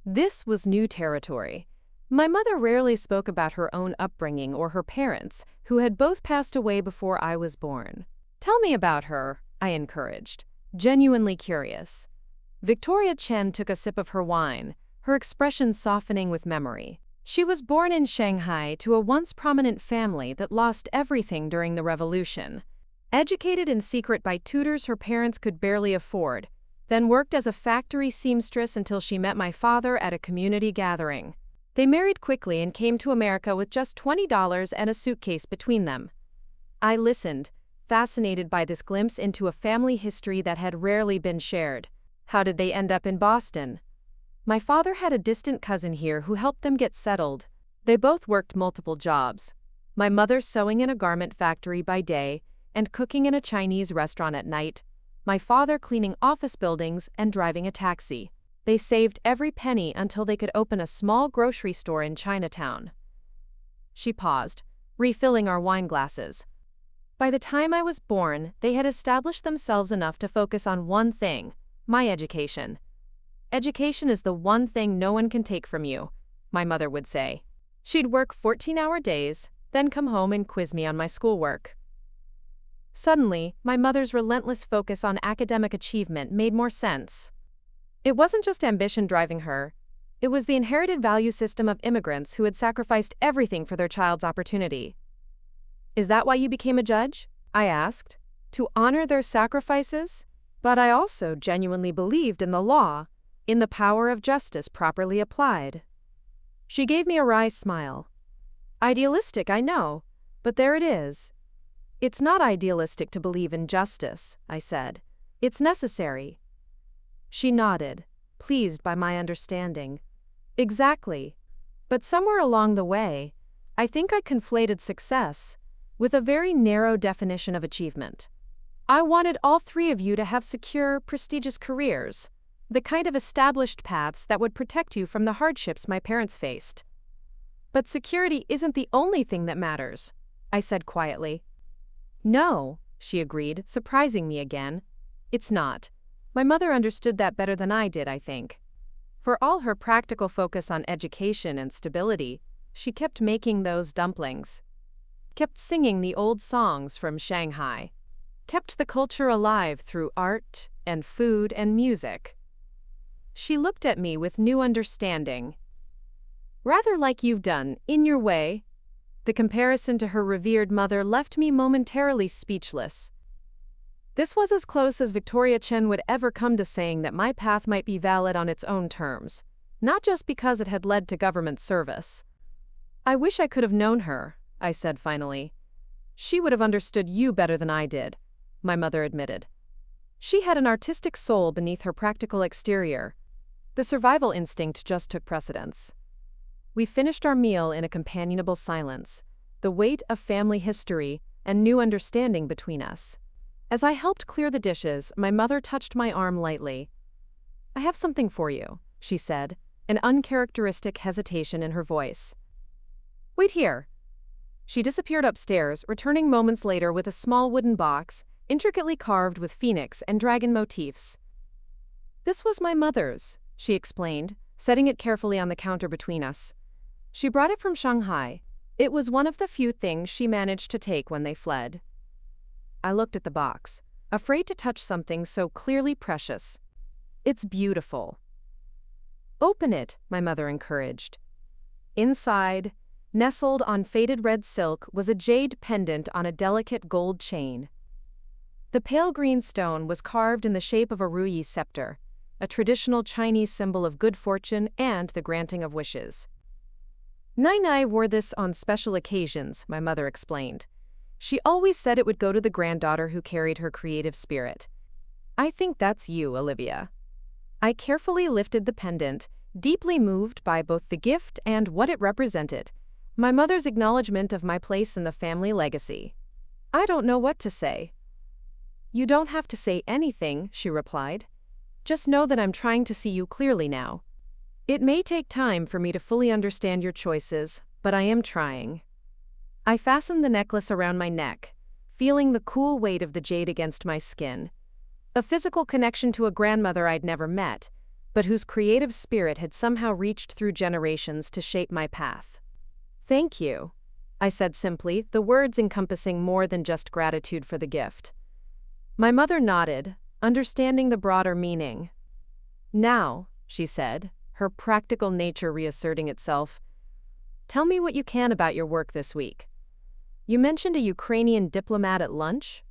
This was new territory. My mother rarely spoke about her own upbringing or her parents, who had both passed away before I was born. "Tell me about her," I encouraged, genuinely curious. Victoria Chen took a sip of her wine, her expression softening with memory. She was born in Shanghai to a once prominent family that lost everything during the revolution. Educated in secret by tutors her parents could barely afford, then worked as a factory seamstress until she met my father at a community gathering. They married quickly and came to America with just $20 and a suitcase between them. I listened, fascinated by this glimpse into a family history that had rarely been shared. How did they end up in Boston? My father had a distant cousin here who helped them get settled. They both worked multiple jobs. My mother sewing in a garment factory by day and cooking in a Chinese restaurant at night. My father cleaning office buildings and driving a taxi. They saved every penny until they could open a small grocery store in Chinatown. She paused, refilling our wine glasses. By the time I was born, they had established themselves enough to focus on one thing: my education. "Education is the one thing no one can take from you," my mother would say. She'd work 14-hour days, then come home and quiz me on my schoolwork. Suddenly, my mother's relentless focus on academic achievement made more sense. It wasn't just ambition driving her. It was the inherited value system of immigrants who had sacrificed everything for their child's opportunity. "Is that why you became a judge?" I asked. "To honor their sacrifices?" But I also genuinely believed in the law, in the power of justice properly applied. She gave me a wry smile. "Idealistic, I know, but there it is." "It's not idealistic to believe in justice," I said. "It's necessary." She nodded, pleased by my understanding. "Exactly. But somewhere along the way, I think I conflated success with a very narrow definition of achievement. I wanted all three of you to have secure, prestigious careers, the kind of established paths that would protect you from the hardships my parents faced. But security isn't the only thing that matters, I said quietly. No, she agreed, surprising me again. It's not. My mother understood that better than I did, I think. For all her practical focus on education and stability, she kept making those dumplings, kept singing the old songs from Shanghai, kept the culture alive through art and food and music. She looked at me with new understanding. Rather like you've done, in your way. The comparison to her revered mother left me momentarily speechless. This was as close as Victoria Chen would ever come to saying that my path might be valid on its own terms, not just because it had led to government service. I wish I could have known her, I said finally. She would have understood you better than I did, my mother admitted. She had an artistic soul beneath her practical exterior. The survival instinct just took precedence. We finished our meal in a companionable silence, the weight of family history and new understanding between us. As I helped clear the dishes, my mother touched my arm lightly. I have something for you, she said, an uncharacteristic hesitation in her voice. Wait here. She disappeared upstairs, returning moments later with a small wooden box, intricately carved with phoenix and dragon motifs. This was my mother's, she explained, setting it carefully on the counter between us. She brought it from Shanghai. It was one of the few things she managed to take when they fled. I looked at the box, afraid to touch something so clearly precious. It's beautiful. Open it, my mother encouraged. Inside, nestled on faded red silk, was a jade pendant on a delicate gold chain. The pale green stone was carved in the shape of a ruyi scepter, a traditional Chinese symbol of good fortune and the granting of wishes. Nai wore this on special occasions, my mother explained. She always said it would go to the granddaughter who carried her creative spirit. I think that's you, Olivia. I carefully lifted the pendant, deeply moved by both the gift and what it represented, my mother's acknowledgement of my place in the family legacy. I don't know what to say. You don't have to say anything, she replied. Just know that I'm trying to see you clearly now. It may take time for me to fully understand your choices, but I am trying. I fastened the necklace around my neck, feeling the cool weight of the jade against my skin. A physical connection to a grandmother I'd never met, but whose creative spirit had somehow reached through generations to shape my path. Thank you, I said simply, the words encompassing more than just gratitude for the gift. My mother nodded, understanding the broader meaning. Now, she said, her practical nature reasserting itself, tell me what you can about your work this week. You mentioned a Ukrainian diplomat at lunch?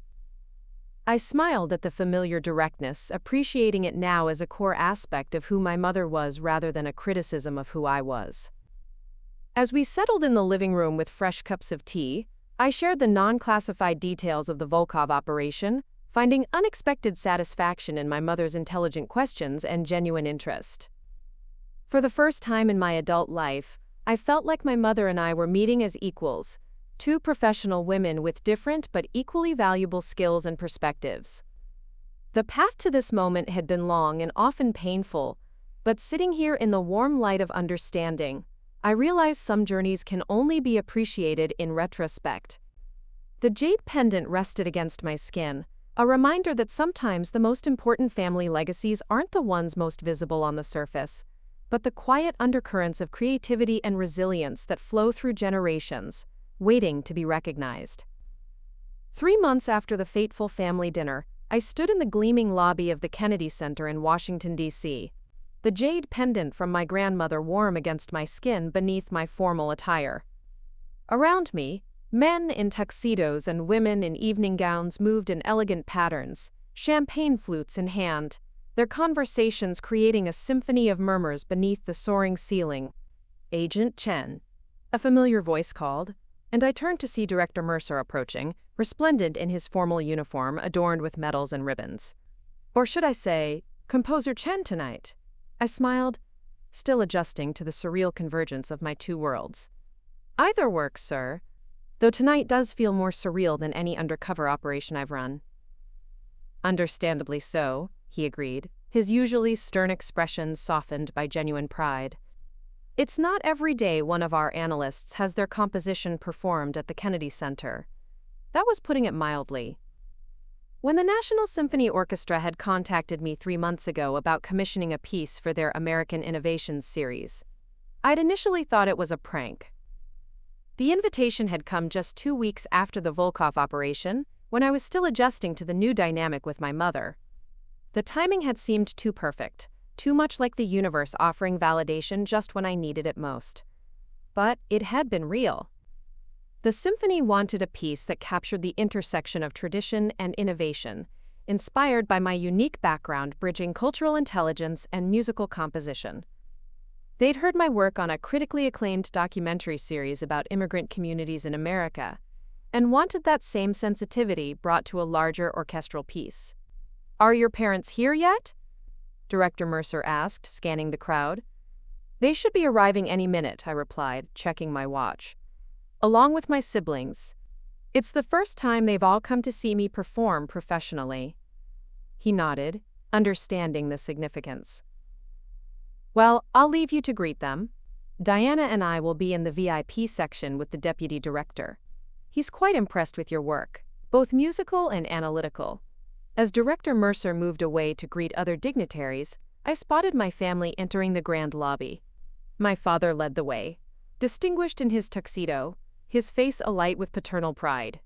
I smiled at the familiar directness, appreciating it now as a core aspect of who my mother was rather than a criticism of who I was. As we settled in the living room with fresh cups of tea, I shared the non-classified details of the Volkov operation, finding unexpected satisfaction in my mother's intelligent questions and genuine interest. For the first time in my adult life, I felt like my mother and I were meeting as equals, two professional women with different but equally valuable skills and perspectives. The path to this moment had been long and often painful, but sitting here in the warm light of understanding, I realized some journeys can only be appreciated in retrospect. The jade pendant rested against my skin, a reminder that sometimes the most important family legacies aren't the ones most visible on the surface, but the quiet undercurrents of creativity and resilience that flow through generations, waiting to be recognized. 3 months after the fateful family dinner, I stood in the gleaming lobby of the Kennedy Center in Washington, D.C., the jade pendant from my grandmother warm against my skin beneath my formal attire. Around me, men in tuxedos and women in evening gowns moved in elegant patterns, champagne flutes in hand, their conversations creating a symphony of murmurs beneath the soaring ceiling. Agent Chen, a familiar voice called, and I turned to see Director Mercer approaching, resplendent in his formal uniform adorned with medals and ribbons. Or should I say, Composer Chen tonight? I smiled, still adjusting to the surreal convergence of my two worlds. Either works, sir, though tonight does feel more surreal than any undercover operation I've run. Understandably so, he agreed, his usually stern expression softened by genuine pride. It's not every day one of our analysts has their composition performed at the Kennedy Center. That was putting it mildly. When the National Symphony Orchestra had contacted me 3 months ago about commissioning a piece for their American Innovations series, I'd initially thought it was a prank. The invitation had come just 2 weeks after the Volkov operation, when I was still adjusting to the new dynamic with my mother. The timing had seemed too perfect, too much like the universe offering validation just when I needed it most. But it had been real. The symphony wanted a piece that captured the intersection of tradition and innovation, inspired by my unique background bridging cultural intelligence and musical composition. They'd heard my work on a critically acclaimed documentary series about immigrant communities in America, and wanted that same sensitivity brought to a larger orchestral piece. "Are your parents here yet?" Director Mercer asked, scanning the crowd. "They should be arriving any minute," I replied, checking my watch. "Along with my siblings. It's the first time they've all come to see me perform professionally." He nodded, understanding the significance. "Well, I'll leave you to greet them. Diana and I will be in the VIP section with the deputy director. He's quite impressed with your work, both musical and analytical." As Director Mercer moved away to greet other dignitaries, I spotted my family entering the grand lobby. My father led the way, distinguished in his tuxedo, his face alight with paternal pride.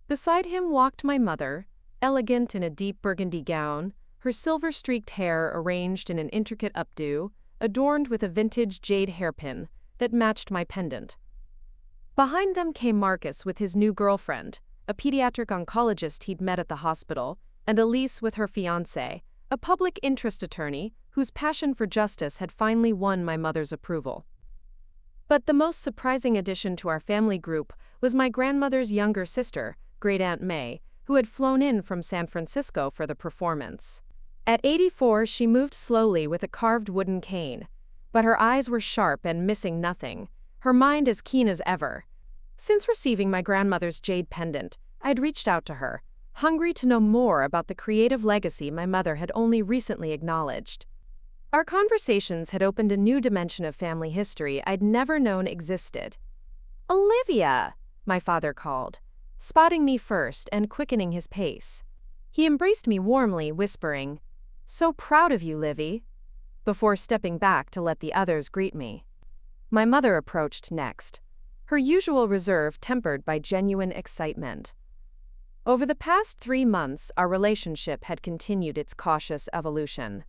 Beside him walked my mother, elegant in a deep burgundy gown, her silver-streaked hair arranged in an intricate updo, adorned with a vintage jade hairpin that matched my pendant. Behind them came Marcus with his new girlfriend, a pediatric oncologist he'd met at the hospital, and Elise with her fiancé, a public interest attorney whose passion for justice had finally won my mother's approval. But the most surprising addition to our family group was my grandmother's younger sister, Great Aunt May, who had flown in from San Francisco for the performance. At 84, she moved slowly with a carved wooden cane, but her eyes were sharp and missing nothing, her mind as keen as ever. Since receiving my grandmother's jade pendant, I'd reached out to her, hungry to know more about the creative legacy my mother had only recently acknowledged. Our conversations had opened a new dimension of family history I'd never known existed. "Olivia!" my father called, spotting me first and quickening his pace. He embraced me warmly, whispering, "So proud of you, Livy," before stepping back to let the others greet me. My mother approached next, her usual reserve tempered by genuine excitement. Over the past 3 months, our relationship had continued its cautious evolution.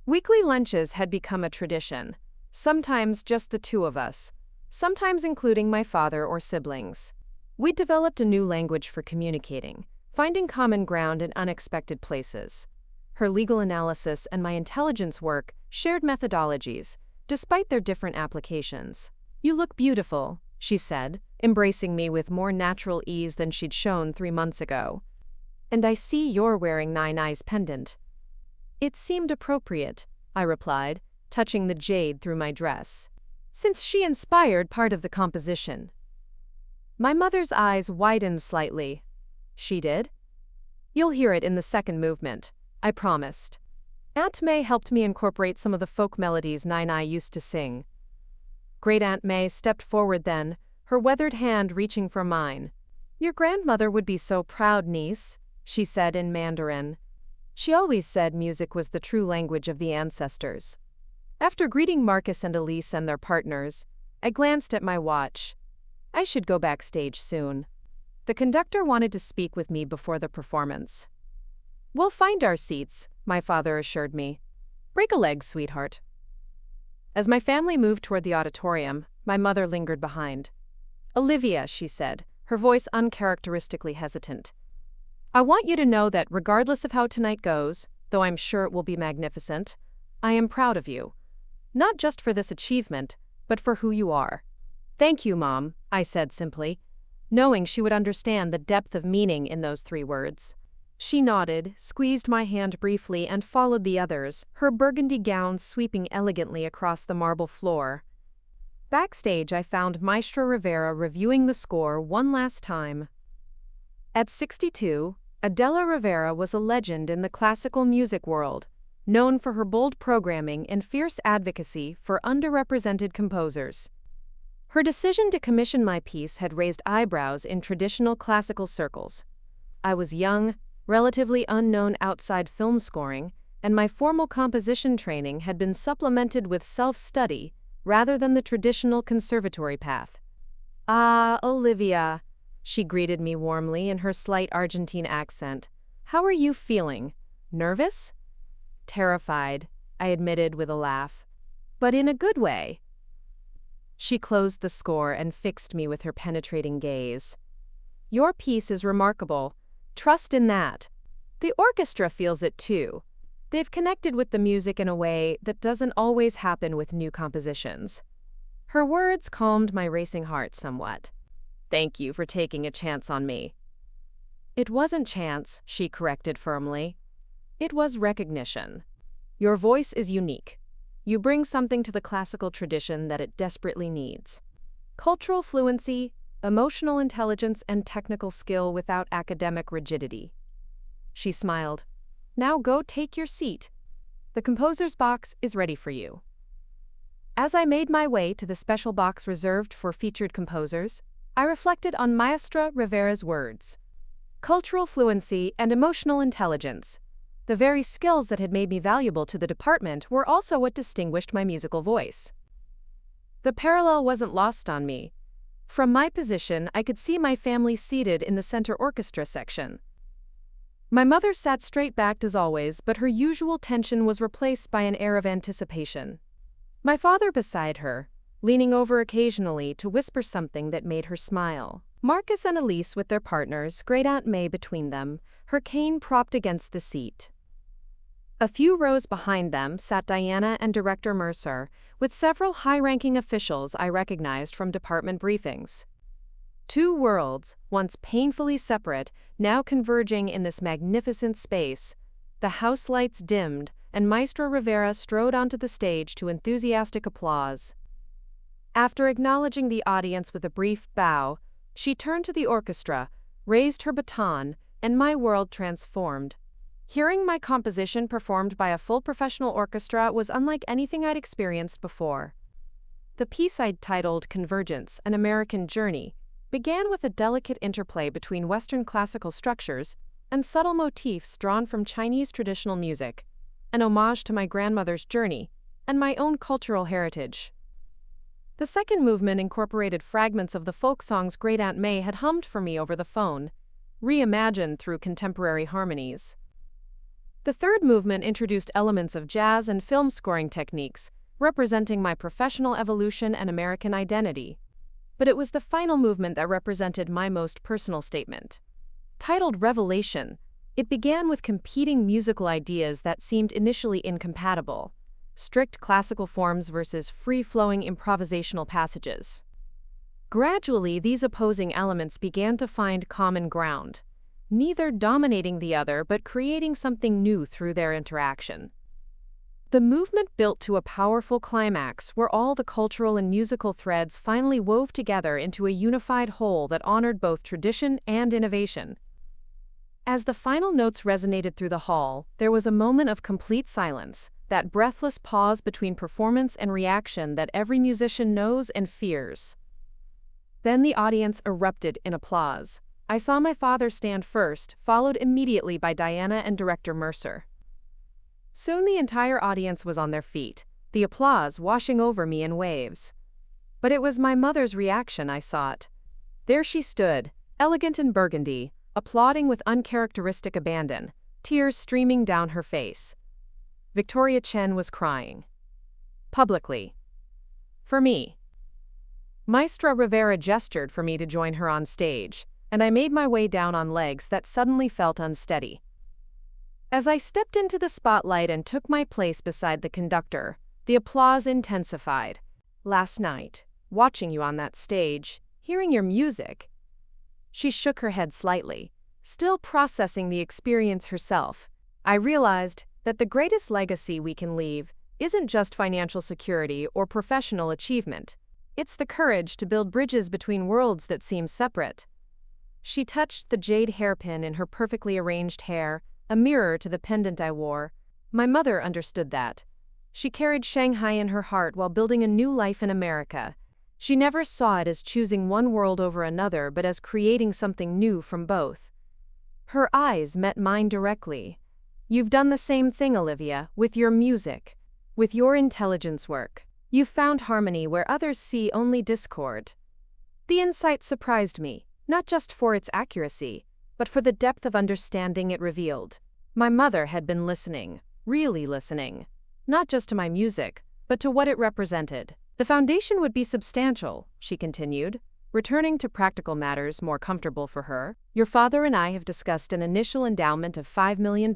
Weekly lunches had become a tradition, sometimes just the two of us, sometimes including my father or siblings. We'd developed a new language for communicating, finding common ground in unexpected places. Her legal analysis and my intelligence work shared methodologies, despite their different applications. "You look beautiful," she said, embracing me with more natural ease than she'd shown 3 months ago. "And I see you're wearing Nai's pendant." "It seemed appropriate," I replied, touching the jade through my dress, "since she inspired part of the composition." My mother's eyes widened slightly. "She did?" "You'll hear it in the second movement," I promised. Aunt May helped me incorporate some of the folk melodies Nai used to sing. Great Aunt May stepped forward then, her weathered hand reaching for mine. "Your grandmother would be so proud, niece," she said in Mandarin. She always said music was the true language of the ancestors. After greeting Marcus and Elise and their partners, I glanced at my watch. I should go backstage soon. The conductor wanted to speak with me before the performance. "We'll find our seats," my father assured me. "Break a leg, sweetheart." As my family moved toward the auditorium, my mother lingered behind. "Olivia," she said, her voice uncharacteristically hesitant, "I want you to know that regardless of how tonight goes, though I'm sure it will be magnificent, I am proud of you. Not just for this achievement, but for who you are." "Thank you, Mom," I said simply, knowing she would understand the depth of meaning in those 3 words. She nodded, squeezed my hand briefly, and followed the others, her burgundy gown sweeping elegantly across the marble floor. Backstage, I found Maestro Rivera reviewing the score one last time. At 62, Adela Rivera was a legend in the classical music world, known for her bold programming and fierce advocacy for underrepresented composers. Her decision to commission my piece had raised eyebrows in traditional classical circles. I was young, relatively unknown outside film scoring, and my formal composition training had been supplemented with self-study rather than the traditional conservatory path. "Ah, Olivia," she greeted me warmly in her slight Argentine accent. "How are you feeling? Nervous?" "Terrified," I admitted with a laugh. "But in a good way." She closed the score and fixed me with her penetrating gaze. "Your piece is remarkable. Trust in that. The orchestra feels it too. They've connected with the music in a way that doesn't always happen with new compositions." Her words calmed my racing heart somewhat. "Thank you for taking a chance on me." "It wasn't chance," she corrected firmly. "It was recognition. Your voice is unique. You bring something to the classical tradition that it desperately needs. Cultural fluency, emotional intelligence, and technical skill without academic rigidity." She smiled. "Now go take your seat. The composer's box is ready for you." As I made my way to the special box reserved for featured composers, I reflected on Maestra Rivera's words. Cultural fluency and emotional intelligence. The very skills that had made me valuable to the department were also what distinguished my musical voice. The parallel wasn't lost on me. From my position, I could see my family seated in the center orchestra section. My mother sat straight-backed as always, but her usual tension was replaced by an air of anticipation. My father beside her, leaning over occasionally to whisper something that made her smile. Marcus and Elise with their partners, Great Aunt May between them, her cane propped against the seat. A few rows behind them sat Diana and Director Mercer, with several high-ranking officials I recognized from department briefings. Two worlds, once painfully separate, now converging in this magnificent space. The house lights dimmed, and Maestra Rivera strode onto the stage to enthusiastic applause. After acknowledging the audience with a brief bow, she turned to the orchestra, raised her baton, and my world transformed. Hearing my composition performed by a full professional orchestra was unlike anything I'd experienced before. The piece I'd titled Convergence, An American Journey, began with a delicate interplay between Western classical structures and subtle motifs drawn from Chinese traditional music, an homage to my grandmother's journey and my own cultural heritage. The second movement incorporated fragments of the folk songs Great Aunt May had hummed for me over the phone, reimagined through contemporary harmonies. The third movement introduced elements of jazz and film scoring techniques, representing my professional evolution and American identity. But it was the final movement that represented my most personal statement. Titled Revelation, it began with competing musical ideas that seemed initially incompatible: strict classical forms versus free-flowing improvisational passages. Gradually, these opposing elements began to find common ground, neither dominating the other but creating something new through their interaction. The movement built to a powerful climax where all the cultural and musical threads finally wove together into a unified whole that honored both tradition and innovation. As the final notes resonated through the hall, there was a moment of complete silence, that breathless pause between performance and reaction that every musician knows and fears. Then the audience erupted in applause. I saw my father stand first, followed immediately by Diana and Director Mercer. Soon the entire audience was on their feet, the applause washing over me in waves. But it was my mother's reaction I sought. There she stood, elegant in burgundy, applauding with uncharacteristic abandon, tears streaming down her face. Victoria Chen was crying. Publicly. For me. Maestra Rivera gestured for me to join her on stage, and I made my way down on legs that suddenly felt unsteady. As I stepped into the spotlight and took my place beside the conductor, the applause intensified. Last night, watching you on that stage, hearing your music. She shook her head slightly, still processing the experience herself. I realized that the greatest legacy we can leave isn't just financial security or professional achievement. It's the courage to build bridges between worlds that seem separate. She touched the jade hairpin in her perfectly arranged hair, a mirror to the pendant I wore. My mother understood that. She carried Shanghai in her heart while building a new life in America. She never saw it as choosing one world over another, but as creating something new from both. Her eyes met mine directly. You've done the same thing, Olivia, with your music, with your intelligence work. You've found harmony where others see only discord. The insight surprised me, not just for its accuracy, but for the depth of understanding it revealed. My mother had been listening, really listening, not just to my music, but to what it represented. The foundation would be substantial, she continued, returning to practical matters more comfortable for her. Your father and I have discussed an initial endowment of $5 million,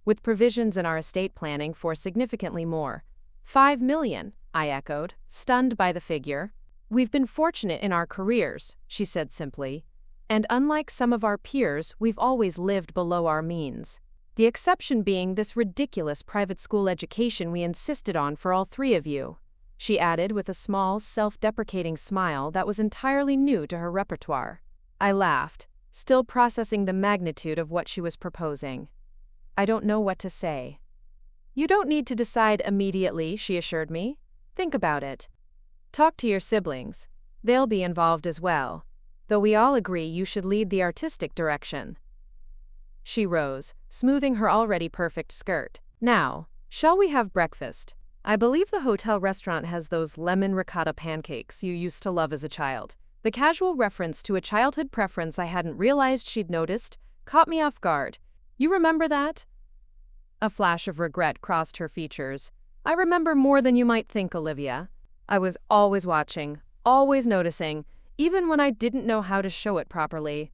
with provisions in our estate planning for significantly more. $5 million, I echoed, stunned by the figure. We've been fortunate in our careers, she said simply, and unlike some of our peers, we've always lived below our means. The exception being this ridiculous private school education we insisted on for all three of you, she added with a small, self-deprecating smile that was entirely new to her repertoire. I laughed, still processing the magnitude of what she was proposing. I don't know what to say. You don't need to decide immediately, she assured me. Think about it. Talk to your siblings. They'll be involved as well, though we all agree you should lead the artistic direction. She rose, smoothing her already perfect skirt. Now, shall we have breakfast? I believe the hotel restaurant has those lemon ricotta pancakes you used to love as a child. The casual reference to a childhood preference I hadn't realized she'd noticed caught me off guard. You remember that? A flash of regret crossed her features. I remember more than you might think, Olivia. I was always watching, always noticing, even when I didn't know how to show it properly.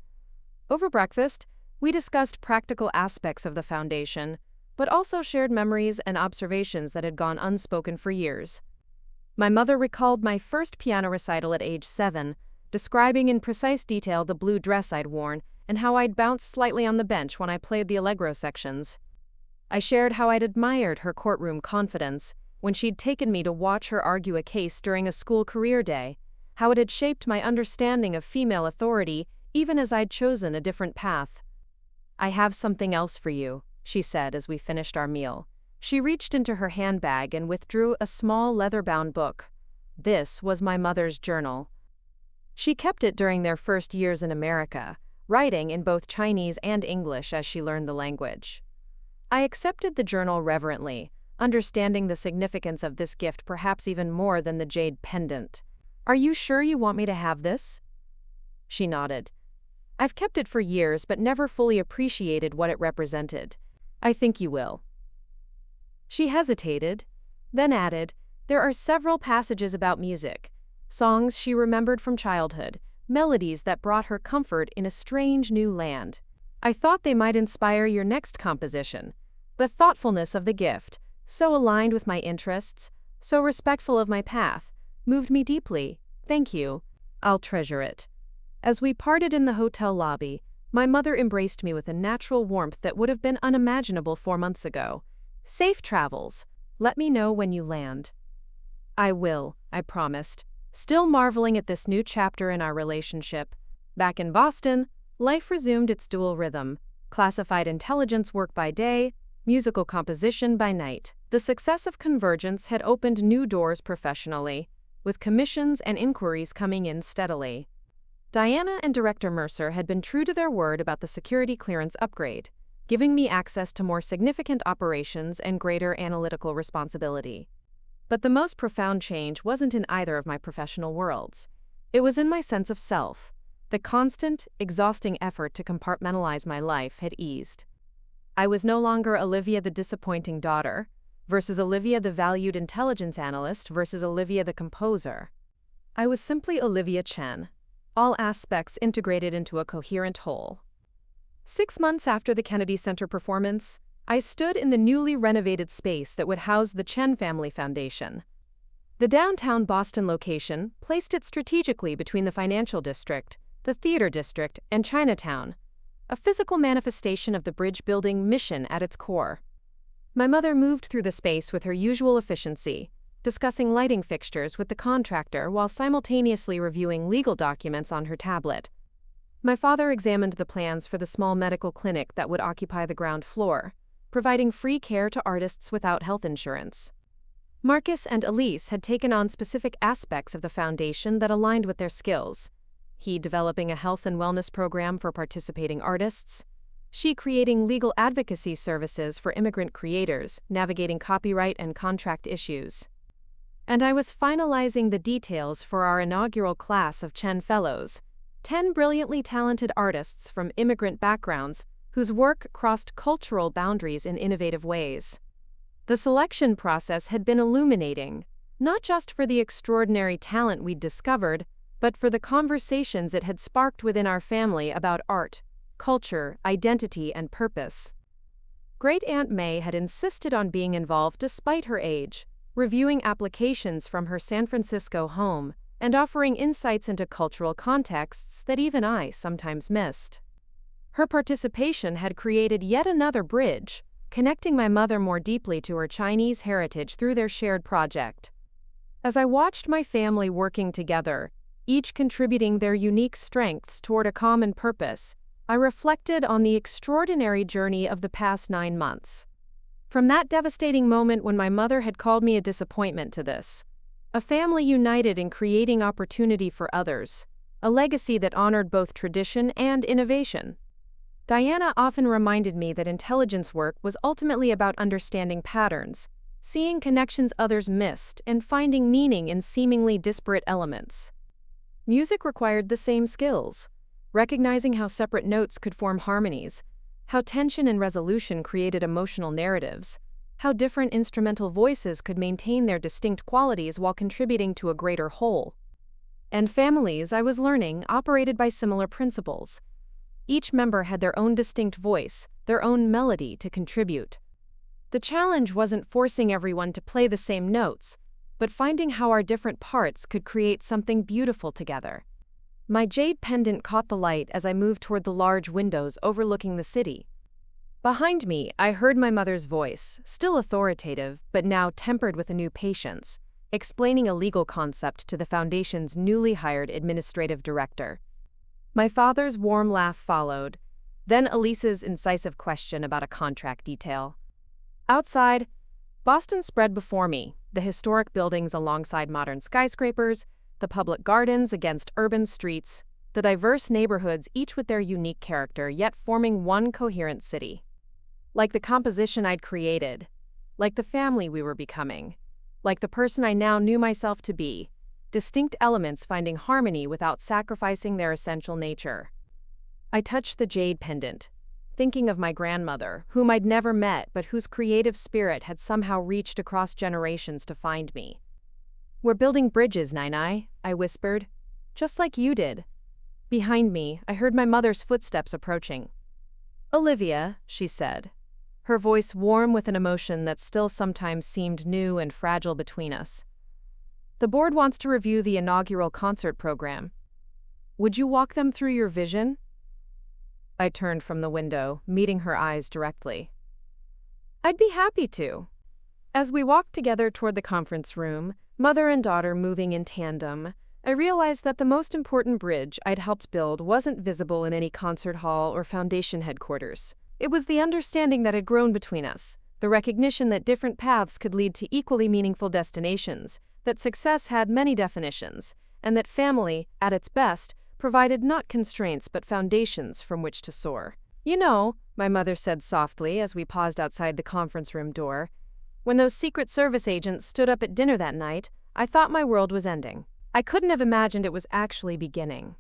Over breakfast, we discussed practical aspects of the foundation, but also shared memories and observations that had gone unspoken for years. My mother recalled my first piano recital at age 7, describing in precise detail the blue dress I'd worn and how I'd bounced slightly on the bench when I played the allegro sections. I shared how I'd admired her courtroom confidence when she'd taken me to watch her argue a case during a school career day, how it had shaped my understanding of female authority even as I'd chosen a different path. I have something else for you, she said as we finished our meal. She reached into her handbag and withdrew a small leather-bound book. This was my mother's journal. She kept it during their first years in America, writing in both Chinese and English as she learned the language. I accepted the journal reverently, understanding the significance of this gift perhaps even more than the jade pendant. Are you sure you want me to have this? She nodded. I've kept it for years but never fully appreciated what it represented. I think you will. She hesitated, then added, there are several passages about music, songs she remembered from childhood, melodies that brought her comfort in a strange new land. I thought they might inspire your next composition. The thoughtfulness of the gift, so aligned with my interests, so respectful of my path, moved me deeply. Thank you. I'll treasure it. As we parted in the hotel lobby, my mother embraced me with a natural warmth that would have been unimaginable 4 months ago. Safe travels. Let me know when you land. I will, I promised, still marveling at this new chapter in our relationship. Back in Boston, life resumed its dual rhythm, classified intelligence work by day, musical composition by night. The success of Convergence had opened new doors professionally, with commissions and inquiries coming in steadily. Diana and Director Mercer had been true to their word about the security clearance upgrade, giving me access to more significant operations and greater analytical responsibility. But the most profound change wasn't in either of my professional worlds. It was in my sense of self. The constant, exhausting effort to compartmentalize my life had eased. I was no longer Olivia the disappointing daughter, versus Olivia the valued intelligence analyst versus Olivia the composer. I was simply Olivia Chen, all aspects integrated into a coherent whole. 6 months after the Kennedy Center performance, I stood in the newly renovated space that would house the Chen Family Foundation. The downtown Boston location placed it strategically between the financial district, the theater district, and Chinatown, a physical manifestation of the bridge building mission at its core. My mother moved through the space with her usual efficiency, discussing lighting fixtures with the contractor while simultaneously reviewing legal documents on her tablet. My father examined the plans for the small medical clinic that would occupy the ground floor, providing free care to artists without health insurance. Marcus and Elise had taken on specific aspects of the foundation that aligned with their skills. He developing a health and wellness program for participating artists, she creating legal advocacy services for immigrant creators, navigating copyright and contract issues. And I was finalizing the details for our inaugural class of Chen Fellows, 10 brilliantly talented artists from immigrant backgrounds whose work crossed cultural boundaries in innovative ways. The selection process had been illuminating, not just for the extraordinary talent we'd discovered, but for the conversations it had sparked within our family about art, culture, identity, and purpose. Great-Aunt May had insisted on being involved despite her age, reviewing applications from her San Francisco home and offering insights into cultural contexts that even I sometimes missed. Her participation had created yet another bridge, connecting my mother more deeply to her Chinese heritage through their shared project. As I watched my family working together, each contributing their unique strengths toward a common purpose, I reflected on the extraordinary journey of the past 9 months. From that devastating moment when my mother had called me a disappointment to this, a family united in creating opportunity for others, a legacy that honored both tradition and innovation. Diana often reminded me that intelligence work was ultimately about understanding patterns, seeing connections others missed, and finding meaning in seemingly disparate elements. Music required the same skills, recognizing how separate notes could form harmonies, how tension and resolution created emotional narratives, how different instrumental voices could maintain their distinct qualities while contributing to a greater whole. And families, I was learning, operated by similar principles. Each member had their own distinct voice, their own melody to contribute. The challenge wasn't forcing everyone to play the same notes, but finding how our different parts could create something beautiful together. My jade pendant caught the light as I moved toward the large windows overlooking the city. Behind me, I heard my mother's voice, still authoritative, but now tempered with a new patience, explaining a legal concept to the foundation's newly hired administrative director. My father's warm laugh followed, then Elise's incisive question about a contract detail. Outside, Boston spread before me, the historic buildings alongside modern skyscrapers, the public gardens against urban streets, the diverse neighborhoods each with their unique character yet forming one coherent city. Like the composition I'd created, like the family we were becoming, like the person I now knew myself to be, distinct elements finding harmony without sacrificing their essential nature. I touched the jade pendant, thinking of my grandmother, whom I'd never met but whose creative spirit had somehow reached across generations to find me. "We're building bridges, Nai," I whispered, "just like you did." Behind me, I heard my mother's footsteps approaching. "Olivia," she said, her voice warm with an emotion that still sometimes seemed new and fragile between us. "The board wants to review the inaugural concert program. Would you walk them through your vision?" I turned from the window, meeting her eyes directly. "I'd be happy to." As we walked together toward the conference room, mother and daughter moving in tandem, I realized that the most important bridge I'd helped build wasn't visible in any concert hall or foundation headquarters. It was the understanding that had grown between us, the recognition that different paths could lead to equally meaningful destinations, that success had many definitions, and that family, at its best, provided not constraints but foundations from which to soar. "You know," my mother said softly as we paused outside the conference room door, "when those Secret Service agents stood up at dinner that night, I thought my world was ending. I couldn't have imagined it was actually beginning."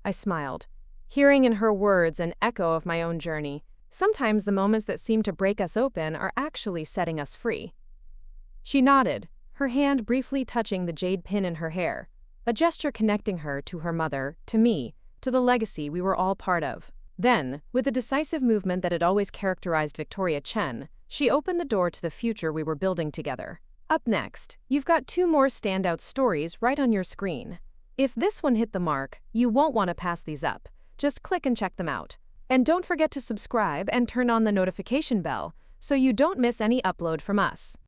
I smiled, hearing in her words an echo of my own journey. Sometimes the moments that seem to break us open are actually setting us free. She nodded, her hand briefly touching the jade pin in her hair, a gesture connecting her to her mother, to me, to the legacy we were all part of. Then, with the decisive movement that had always characterized Victoria Chen, she opened the door to the future we were building together. Up next, you've got 2 more standout stories right on your screen. If this one hit the mark, you won't want to pass these up. Just click and check them out. And don't forget to subscribe and turn on the notification bell so you don't miss any upload from us.